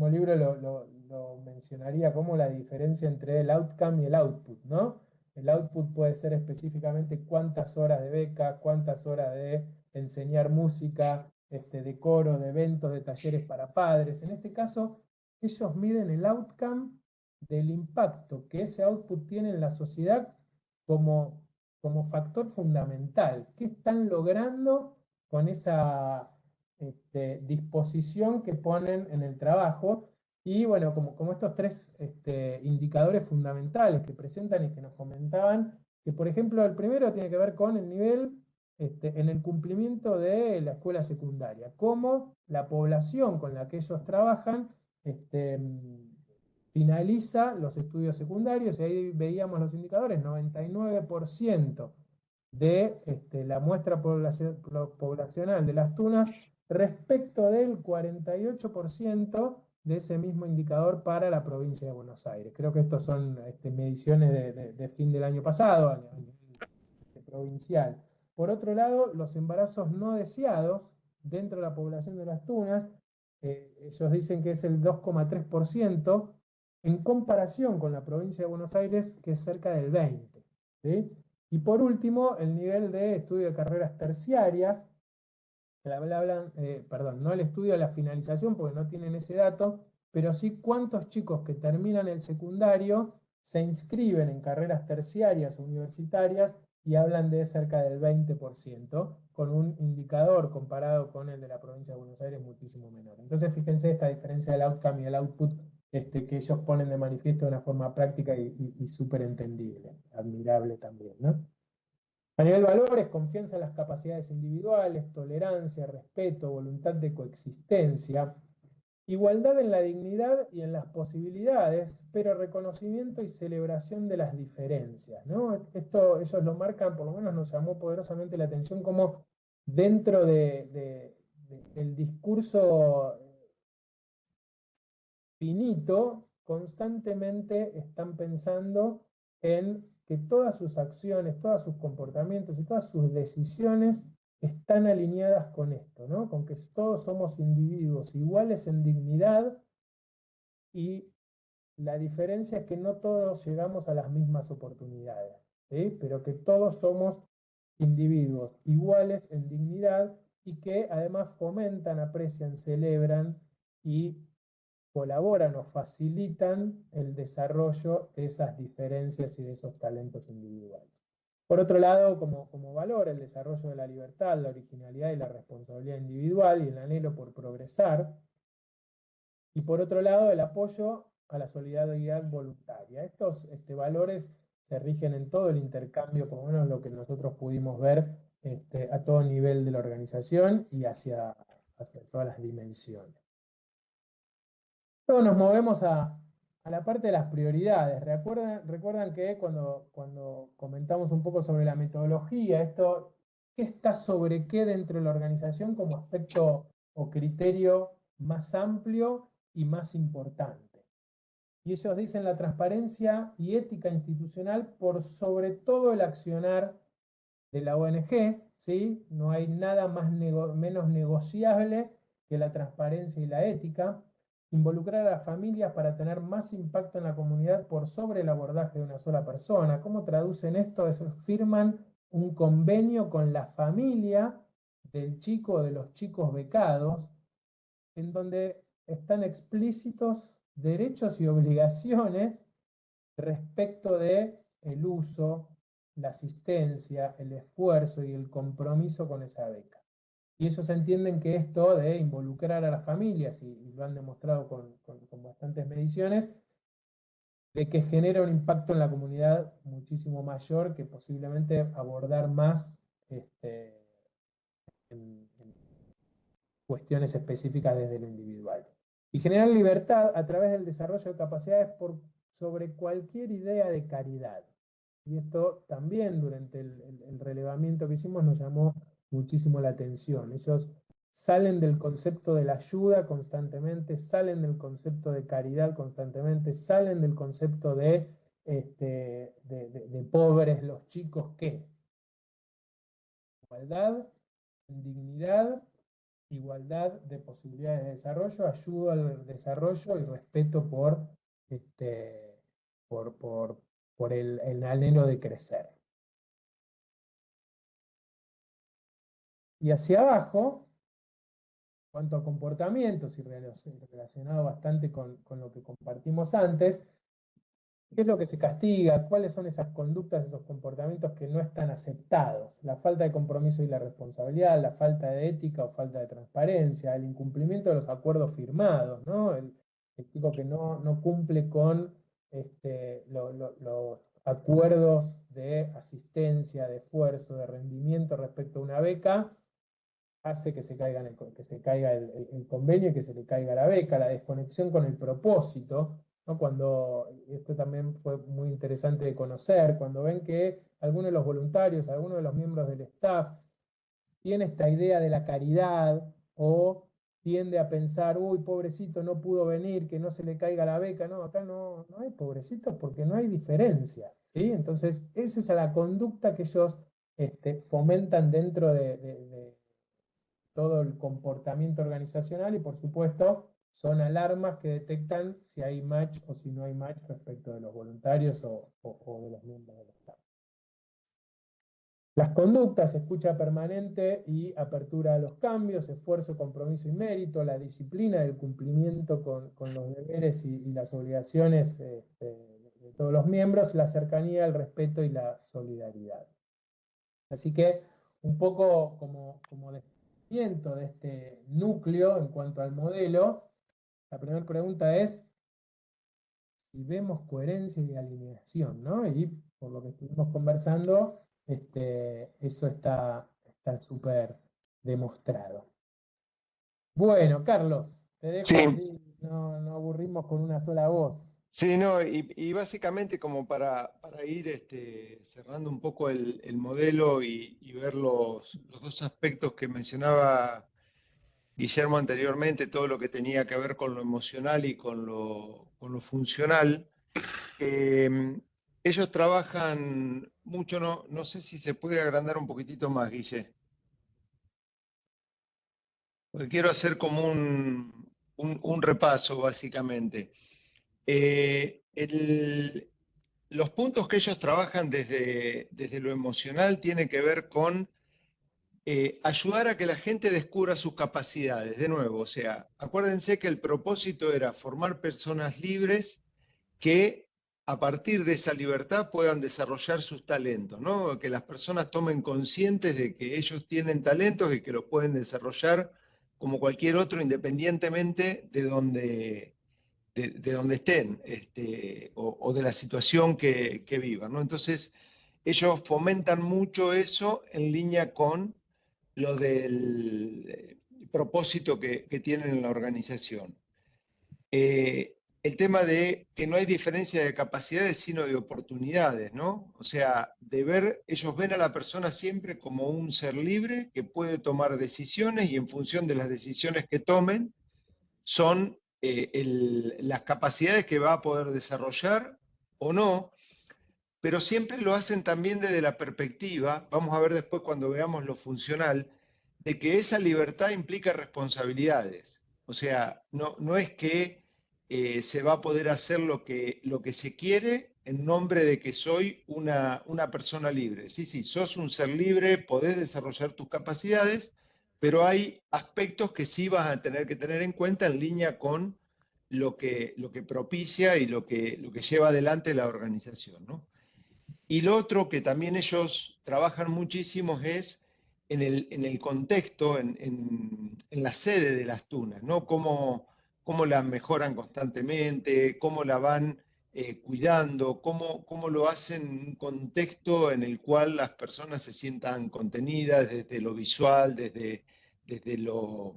libro lo mencionaría como la diferencia entre el outcome y el output, ¿no? El output puede ser específicamente cuántas horas de beca, cuántas horas de enseñar música, de coro, de eventos, de talleres para padres. En este caso, ellos miden el outcome del impacto que ese output tiene en la sociedad como factor fundamental. ¿Qué están logrando con esa disposición que ponen en el trabajo? Y bueno, como estos tres indicadores fundamentales que presentan y que nos comentaban, que por ejemplo el primero tiene que ver con el nivel en el cumplimiento de la escuela secundaria, cómo la población con la que ellos trabajan finaliza los estudios secundarios, y ahí veíamos los indicadores, 99% de la muestra poblacional de las tunas respecto del 48% de ese mismo indicador para la provincia de Buenos Aires. Creo que estos son mediciones de fin del año pasado, a nivel provincial. Por otro lado, los embarazos no deseados dentro de la población de las tunas, ellos dicen que es el 2,3%, en comparación con la provincia de Buenos Aires, que es cerca del 20%. ¿Sí? Y por último, el nivel de estudio de carreras terciarias, perdón, no el estudio de la finalización, porque no tienen ese dato, pero sí cuántos chicos que terminan el secundario se inscriben en carreras terciarias o universitarias y hablan de cerca del 20%, con un indicador comparado con el de la provincia de Buenos Aires muchísimo menor. Entonces fíjense esta diferencia del outcome y el output que ellos ponen de manifiesto de una forma práctica y súper entendible, admirable también, ¿no? A nivel valores, confianza en las capacidades individuales, tolerancia, respeto, voluntad de coexistencia, igualdad en la dignidad y en las posibilidades, pero reconocimiento y celebración de las diferencias, ¿no? Esto ellos lo marcan, por lo menos nos llamó poderosamente la atención, como dentro del discurso finito, constantemente están pensando en que todas sus acciones, todos sus comportamientos y todas sus decisiones están alineadas con esto, ¿no? Con que todos somos individuos iguales en dignidad, y la diferencia es que no todos llegamos a las mismas oportunidades, ¿sí? Pero que todos somos individuos iguales en dignidad y que además fomentan, aprecian, celebran y colaboran o facilitan el desarrollo de esas diferencias y de esos talentos individuales. Por otro lado, como valor, el desarrollo de la libertad, la originalidad y la responsabilidad individual y el anhelo por progresar. Y por otro lado, el apoyo a la solidaridad voluntaria. Estos valores se rigen en todo el intercambio, por lo menos lo que nosotros pudimos ver a todo nivel de la organización y hacia todas las dimensiones. Luego nos movemos a la parte de las prioridades. Recuerdan que cuando comentamos un poco sobre la metodología, ¿qué está sobre qué dentro de la organización como aspecto o criterio más amplio y más importante? Y ellos dicen la transparencia y ética institucional por sobre todo el accionar de la ONG, ¿sí? No hay nada menos negociable que la transparencia y la ética. Involucrar a las familias para tener más impacto en la comunidad por sobre el abordaje de una sola persona. ¿Cómo traducen esto? Firman un convenio con la familia del chico o de los chicos becados, en donde están explícitos derechos y obligaciones respecto de el uso, la asistencia, el esfuerzo y el compromiso con esa beca. Y ellos entienden que esto de involucrar a las familias, y lo han demostrado con bastantes mediciones, de que genera un impacto en la comunidad muchísimo mayor que posiblemente abordar más en cuestiones específicas desde lo individual. Y generar libertad a través del desarrollo de capacidades sobre cualquier idea de caridad. Y esto también durante el relevamiento que hicimos nos llamó muchísimo la atención. Ellos salen del concepto de la ayuda constantemente, salen del concepto de caridad constantemente, salen del concepto de pobres los chicos que. Igualdad, dignidad, igualdad de posibilidades de desarrollo, ayuda al desarrollo y respeto por el anhelo de crecer. Y hacia abajo cuanto a comportamientos y relacionado bastante con lo que compartimos antes, ¿qué es lo que se castiga? ¿Cuáles son esas conductas, esos comportamientos que no están aceptados? La falta de compromiso y la responsabilidad, la falta de ética o falta de transparencia, el incumplimiento de los acuerdos firmados, ¿no? El chico que no cumple con los acuerdos de asistencia, de esfuerzo, de rendimiento respecto a una beca, hace que se caiga el convenio y que se le caiga la beca, la desconexión con el propósito, ¿no? Cuando, esto también fue muy interesante de conocer, cuando ven que algunos de los voluntarios, algunos de los miembros del staff, tiene esta idea de la caridad o tiende a pensar, uy, pobrecito, no pudo venir, que no se le caiga la beca. No, acá no hay pobrecitos porque no hay diferencias, ¿sí? Entonces, esa es la conducta que ellos fomentan dentro de todo el comportamiento organizacional y, por supuesto, son alarmas que detectan si hay match o si no hay match respecto de los voluntarios o de los miembros del staff. Las conductas, escucha permanente y apertura a los cambios, esfuerzo, compromiso y mérito, la disciplina del cumplimiento con los deberes y las obligaciones de todos los miembros, la cercanía, el respeto y la solidaridad. Así que un poco como descubrimiento de este núcleo en cuanto al modelo, la primera pregunta es si vemos coherencia y alineación, ¿no? Y por lo que estuvimos conversando, eso está súper demostrado. Bueno, Carlos, te dejo Sí. así, no aburrimos con una sola voz. Sí, no, y básicamente como para ir cerrando un poco el modelo y ver los dos aspectos que mencionaba Guillermo anteriormente, todo lo que tenía que ver con lo emocional y con lo funcional. Ellos trabajan mucho, no sé si se puede agrandar un poquitito más, Guille. Porque quiero hacer como un repaso, básicamente. Los puntos que ellos trabajan desde lo emocional tienen que ver con ayudar a que la gente descubra sus capacidades. De nuevo, o sea, acuérdense que el propósito era formar personas libres que a partir de esa libertad puedan desarrollar sus talentos, ¿no? Que las personas tomen conscientes de que ellos tienen talentos y que los pueden desarrollar como cualquier otro, independientemente de donde estén o de la situación que vivan, ¿no? Entonces, ellos fomentan mucho eso en línea con lo del propósito que tienen en la organización. El tema de que no hay diferencia de capacidades, sino de oportunidades, ¿no? O sea, ellos ven a la persona siempre como un ser libre que puede tomar decisiones y en función de las decisiones que tomen, son las capacidades que va a poder desarrollar o no, pero siempre lo hacen también desde la perspectiva, vamos a ver después cuando veamos lo funcional, de que esa libertad implica responsabilidades. O sea, no es que se va a poder hacer lo que se quiere en nombre de que soy una persona libre. Sí, sos un ser libre, podés desarrollar tus capacidades, pero hay aspectos que sí vas a tener que tener en cuenta en línea con lo que propicia y lo que lleva adelante la organización, ¿no? Y lo otro que también ellos trabajan muchísimo es en el contexto, en la sede de las tunas, ¿no? Cómo la mejoran constantemente, cómo la van cuidando, cómo lo hacen en un contexto en el cual las personas se sientan contenidas desde lo visual, desde lo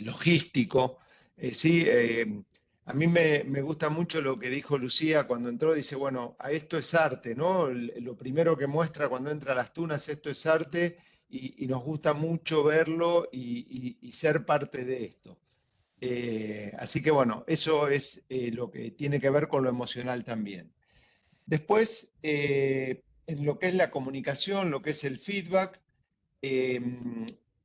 logístico. Sí, a mí me gusta mucho lo que dijo Lucía cuando entró, dice, bueno, a esto es arte, ¿no? Lo primero que muestra cuando entra a las tunas, esto es arte, y nos gusta mucho verlo y ser parte de esto. Así que bueno, eso es lo que tiene que ver con lo emocional también. Después, en lo que es la comunicación, lo que es el feedback,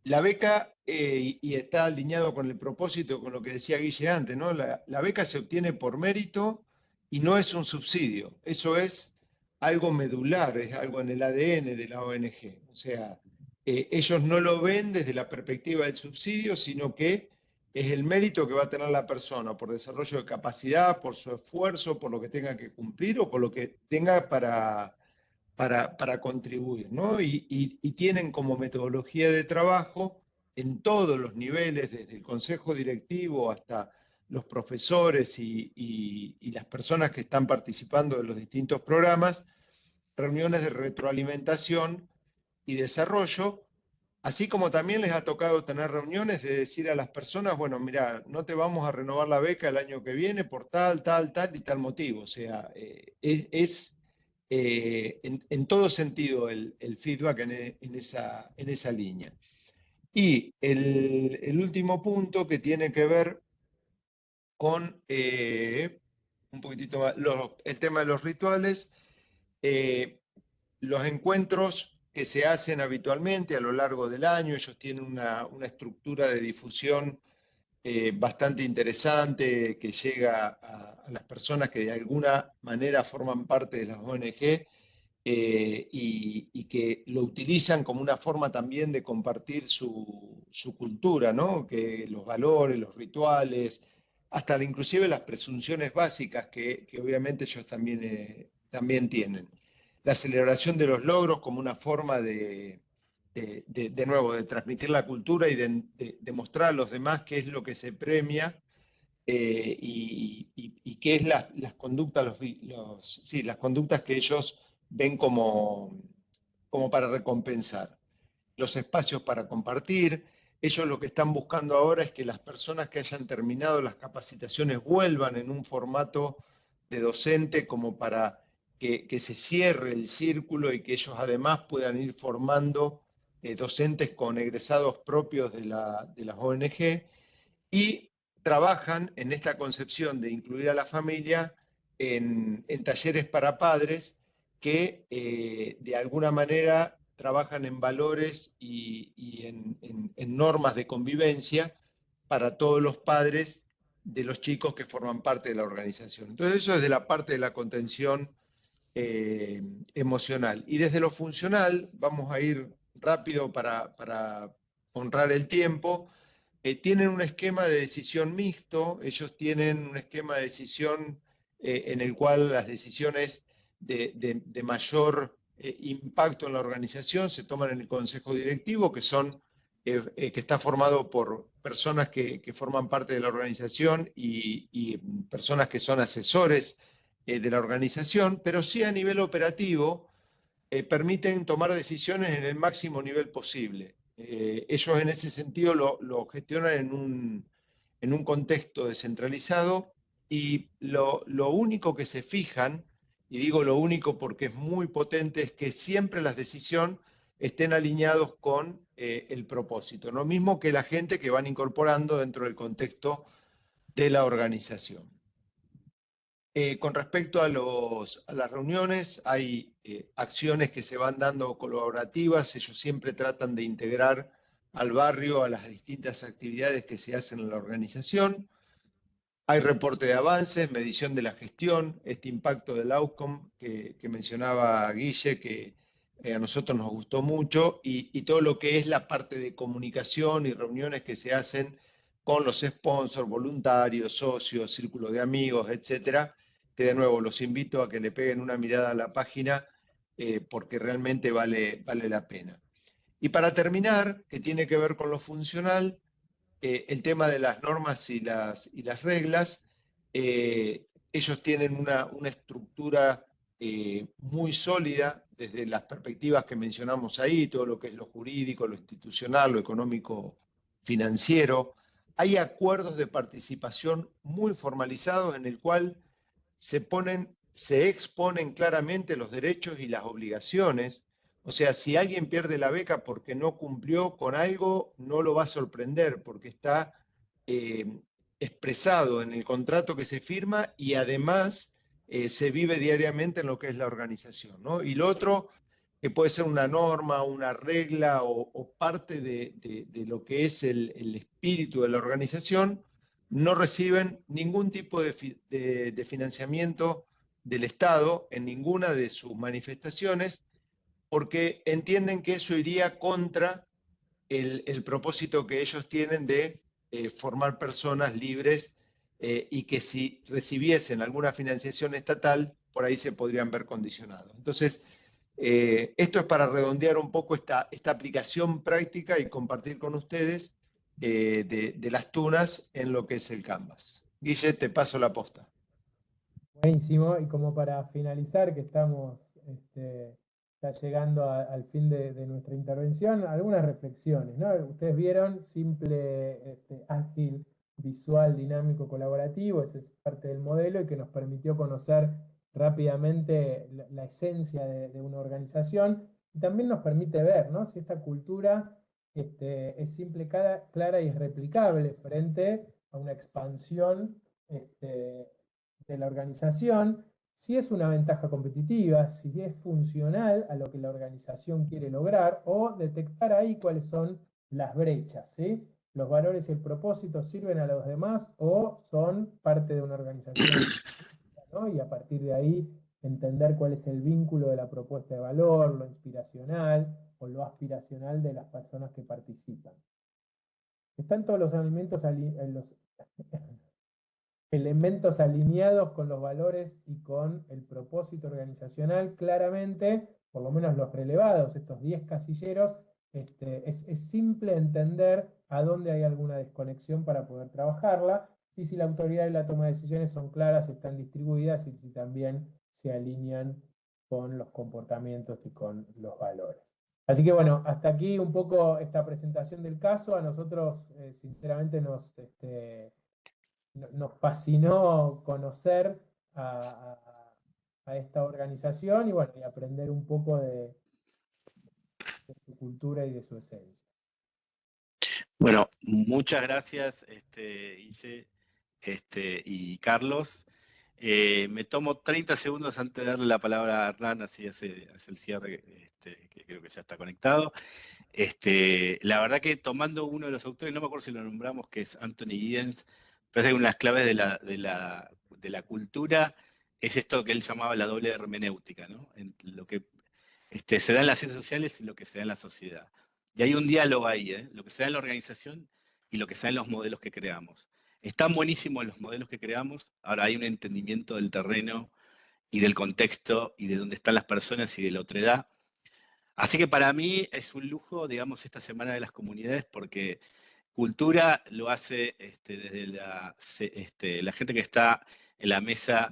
la beca, y está alineado con el propósito, con lo que decía Guille antes, ¿no? La beca se obtiene por mérito y no es un subsidio. Eso es algo medular, es algo en el ADN de la ONG. O sea, ellos no lo ven desde la perspectiva del subsidio, sino que es el mérito que va a tener la persona por desarrollo de capacidad, por su esfuerzo, por lo que tenga que cumplir o por lo que tenga para contribuir, ¿no? Y tienen como metodología de trabajo en todos los niveles, desde el consejo directivo hasta los profesores y las personas que están participando de los distintos programas, reuniones de retroalimentación y desarrollo, así como también les ha tocado tener reuniones de decir a las personas, bueno, mira, no te vamos a renovar la beca el año que viene por tal y tal motivo. O sea, en todo sentido el feedback en esa línea. Y el último punto que tiene que ver con un poquitito más, el tema de los rituales, los encuentros que se hacen habitualmente a lo largo del año. Ellos tienen una estructura de difusión bastante interesante que llega a las personas que de alguna manera forman parte de las ONG y que lo utilizan como una forma también de compartir su cultura, ¿no? Que los valores, los rituales, hasta inclusive las presunciones básicas que obviamente ellos también tienen. La celebración de los logros como una forma de nuevo, de transmitir la cultura y de mostrar a los demás qué es lo que se premia y qué es las conductas, las conductas que ellos ven como para recompensar. Los espacios para compartir. Ellos lo que están buscando ahora es que las personas que hayan terminado las capacitaciones vuelvan en un formato de docente como para que se cierre el círculo y que ellos además puedan ir formando docentes con egresados propios de las ONG, y trabajan en esta concepción de incluir a la familia en talleres para padres que de alguna manera trabajan en valores y en normas de convivencia para todos los padres de los chicos que forman parte de la organización. Entonces eso es de la parte de la contención emocional. Y desde lo funcional, vamos a ir rápido para honrar el tiempo, tienen un esquema de decisión mixto. Ellos tienen un esquema de decisión en el cual las decisiones de mayor impacto en la organización se toman en el consejo directivo, que está formado por personas que forman parte de la organización y personas que son asesores de la organización, pero sí a nivel operativo permiten tomar decisiones en el máximo nivel posible. Ellos en ese sentido lo gestionan en un contexto descentralizado, y lo único que se fijan, y digo lo único porque es muy potente, es que siempre las decisiones estén alineados con el propósito, lo mismo que la gente que van incorporando dentro del contexto de la organización. Con respecto a las reuniones, hay acciones que se van dando colaborativas. Ellos siempre tratan de integrar al barrio a las distintas actividades que se hacen en la organización. Hay reporte de avances, medición de la gestión, este impacto del outcome que mencionaba Guille, que a nosotros nos gustó mucho, y todo lo que es la parte de comunicación y reuniones que se hacen con los sponsors, voluntarios, socios, círculos de amigos, etcétera, que de nuevo los invito a que le peguen una mirada a la página porque realmente vale la pena. Y para terminar, que tiene que ver con lo funcional, el tema de las normas y las reglas. Ellos tienen una estructura muy sólida desde las perspectivas que mencionamos ahí, todo lo que es lo jurídico, lo institucional, lo económico, financiero. Hay acuerdos de participación muy formalizados en el cual se exponen claramente los derechos y las obligaciones. O sea, si alguien pierde la beca porque no cumplió con algo, no lo va a sorprender porque está expresado en el contrato que se firma, y además se vive diariamente en lo que es la organización, ¿no? Y lo otro, que puede ser una norma, una regla o parte de lo que es el espíritu de la organización, no reciben ningún tipo de financiamiento del Estado en ninguna de sus manifestaciones, porque entienden que eso iría contra el propósito que ellos tienen de formar personas libres y que si recibiesen alguna financiación estatal, por ahí se podrían ver condicionados. Entonces, esto es para redondear un poco esta aplicación práctica y compartir con ustedes de las tunas en lo que es el Canvas. Guille, te paso la posta. Buenísimo, y como para finalizar, que estamos ya llegando al fin de nuestra intervención, algunas reflexiones, ¿no? Ustedes vieron, simple, ágil, visual, dinámico, colaborativo, ese es parte del modelo y que nos permitió conocer rápidamente la esencia de una organización, y también nos permite ver, ¿no?, si esta cultura es simple, clara y es replicable frente a una expansión de la organización, si es una ventaja competitiva, si es funcional a lo que la organización quiere lograr, o detectar ahí cuáles son las brechas, ¿sí? Los valores y el propósito sirven a los demás o son parte de una organización, ¿no? Y a partir de ahí entender cuál es el vínculo de la propuesta de valor, lo inspiracional o lo aspiracional de las personas que participan. Están todos los elementos alineados con los valores y con el propósito organizacional, claramente, por lo menos los relevados, estos 10 casilleros, es simple entender a dónde hay alguna desconexión para poder trabajarla, y si la autoridad y la toma de decisiones son claras, están distribuidas, y si también se alinean con los comportamientos y con los valores. Así que bueno, hasta aquí un poco esta presentación del caso. A nosotros, sinceramente, nos fascinó conocer a esta organización y bueno, y aprender un poco de su cultura y de su esencia. Bueno, muchas gracias, Guille y Carlos. Me tomo 30 segundos antes de darle la palabra a Hernán, así hace el cierre, que creo que ya está conectado. La verdad que tomando uno de los autores, no me acuerdo si lo nombramos, que es Anthony Giddens, parece que una de las claves de la cultura es esto que él llamaba la doble hermenéutica, ¿no? En lo que se da en las ciencias sociales y lo que se da en la sociedad. Y hay un diálogo ahí, lo que se da en la organización y lo que se da en los modelos que creamos. Están buenísimos los modelos que creamos, ahora hay un entendimiento del terreno y del contexto y de dónde están las personas y de la otredad. Así que para mí es un lujo, digamos, esta Semana de las Comunidades, porque cultura lo hace desde la gente que está en la mesa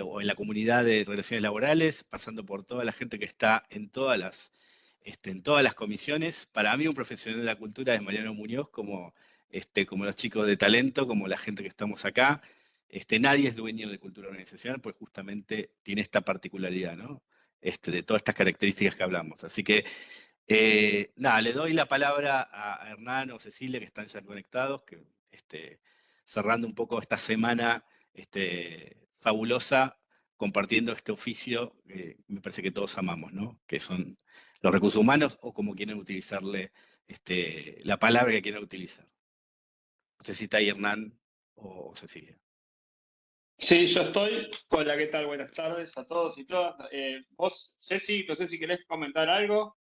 o en la comunidad de relaciones laborales, pasando por toda la gente que está en todas las comisiones. Para mí un profesional de la cultura es Mariano Muñoz, como los chicos de talento, como la gente que estamos acá. Nadie es dueño de cultura organizacional, pues justamente tiene esta particularidad, ¿no? De todas estas características que hablamos. Así que, nada, le doy la palabra a Hernán o Cecilia, que están ya conectados, que cerrando un poco esta semana fabulosa, compartiendo este oficio que me parece que todos amamos, ¿no? Que son los recursos humanos, o como quieren utilizarle la palabra que quieren utilizar. No sé si está ahí Hernán o Cecilia. Sí, yo estoy. Hola, ¿qué tal? Buenas tardes a todos y todas. Vos, Ceci, no sé si querés comentar algo.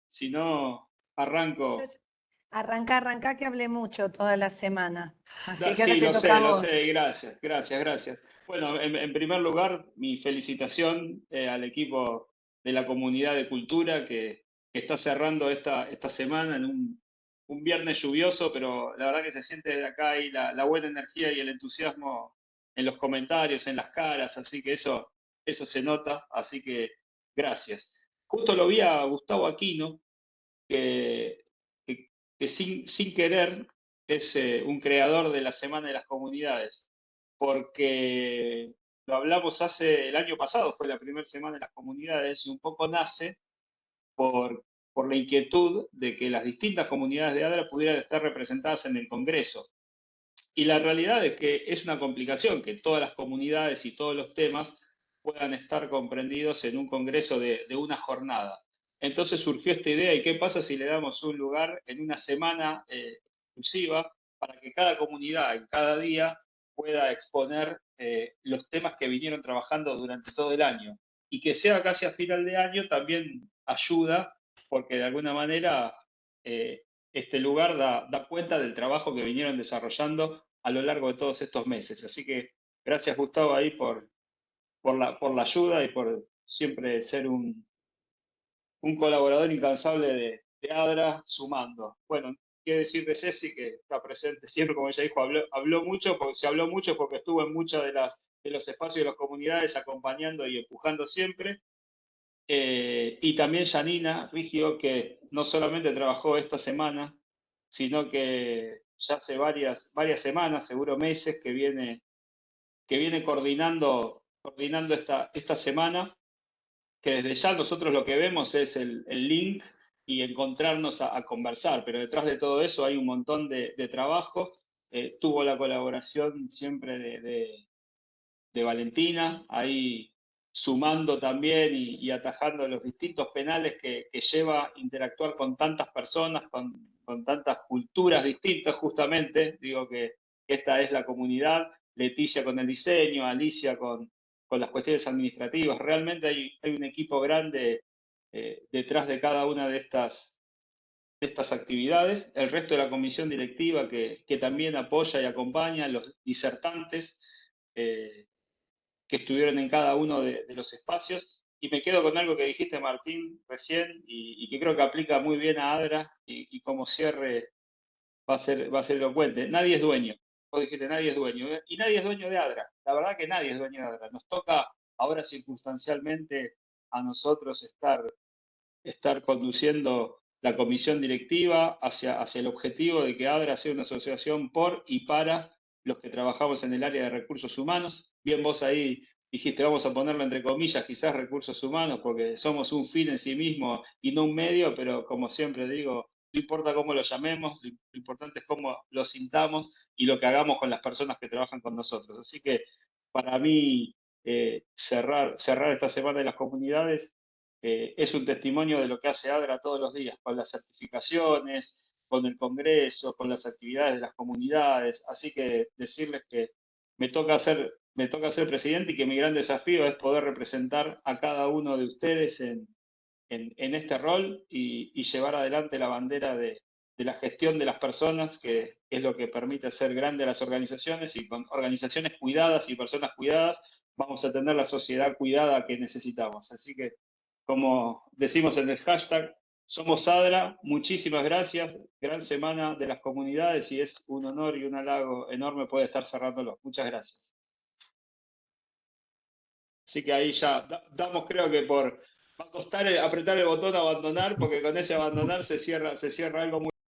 Si no, arranco. Arranca, que hablé mucho toda la semana. Así que Sí, ahora te toca a vos. lo sé. Gracias. Bueno, en primer lugar, mi felicitación al equipo de la comunidad de cultura que está cerrando esta semana en un viernes lluvioso, pero la verdad que se siente desde acá ahí la buena energía y el entusiasmo en los comentarios, en las caras, así que eso se nota, así que gracias. Justo lo vi a Gustavo Aquino, que sin querer es un creador de la Semana de las Comunidades, porque lo hablamos el año pasado, fue la primera Semana de las Comunidades, y un poco nace por la inquietud de que las distintas comunidades de ADRA pudieran estar representadas en el Congreso. Y la realidad es que es una complicación que todas las comunidades y todos los temas puedan estar comprendidos en un congreso de una jornada. Entonces surgió esta idea, ¿y qué pasa si le damos un lugar en una semana exclusiva para que cada comunidad en cada día pueda exponer los temas que vinieron trabajando durante todo el año? Y que sea casi a final de año también ayuda, porque de alguna manera este lugar da cuenta del trabajo que vinieron desarrollando a lo largo de todos estos meses. Así que gracias, Gustavo, ahí por la ayuda y por siempre ser un colaborador incansable de ADRA, sumando. Bueno, quiero decir de Ceci, que está presente siempre, como ella dijo, habló mucho, porque se habló mucho porque estuvo en muchos de los espacios de las comunidades acompañando y empujando siempre. Y también Janina Rigio, que no solamente trabajó esta semana, sino que ya hace varias semanas, seguro meses, que viene coordinando esta semana, que desde ya nosotros lo que vemos es el link y encontrarnos a conversar, pero detrás de todo eso hay un montón de trabajo. Tuvo la colaboración siempre de Valentina, ahí sumando también y atajando los distintos penales que lleva interactuar con tantas personas, con tantas culturas distintas, justamente. Digo que esta es la comunidad, Leticia con el diseño, Alicia con las cuestiones administrativas. Realmente hay un equipo grande detrás de cada una de estas actividades. El resto de la comisión directiva que también apoya y acompaña, los disertantes que estuvieron en cada uno de los espacios. Y me quedo con algo que dijiste, Martín, recién, y que creo que aplica muy bien a ADRA, y como cierre va a ser elocuente. Nadie es dueño. Vos dijiste, nadie es dueño. Y nadie es dueño de ADRA. La verdad que nadie es dueño de ADRA. Nos toca ahora circunstancialmente a nosotros estar conduciendo la comisión directiva hacia el objetivo de que ADRA sea una asociación por y para los que trabajamos en el área de recursos humanos. Bien, vos ahí dijiste, vamos a ponerlo entre comillas, quizás recursos humanos, porque somos un fin en sí mismo y no un medio, pero como siempre digo, no importa cómo lo llamemos, lo importante es cómo lo sintamos y lo que hagamos con las personas que trabajan con nosotros. Así que para mí, cerrar esta semana de las comunidades es un testimonio de lo que hace ADRA todos los días, con las certificaciones, con el Congreso, con las actividades de las comunidades. Así que decirles que me toca ser presidente y que mi gran desafío es poder representar a cada uno de ustedes en este rol y llevar adelante la bandera de la gestión de las personas, que es lo que permite hacer grandes las organizaciones, y con organizaciones cuidadas y personas cuidadas vamos a tener la sociedad cuidada que necesitamos. Así que, como decimos en el hashtag, somos ADRA, muchísimas gracias, gran semana de las comunidades y es un honor y un halago enorme poder estar cerrándolo. Muchas gracias. Así que ahí ya damos, creo que va a costar apretar el botón abandonar, porque con ese abandonar se cierra algo muy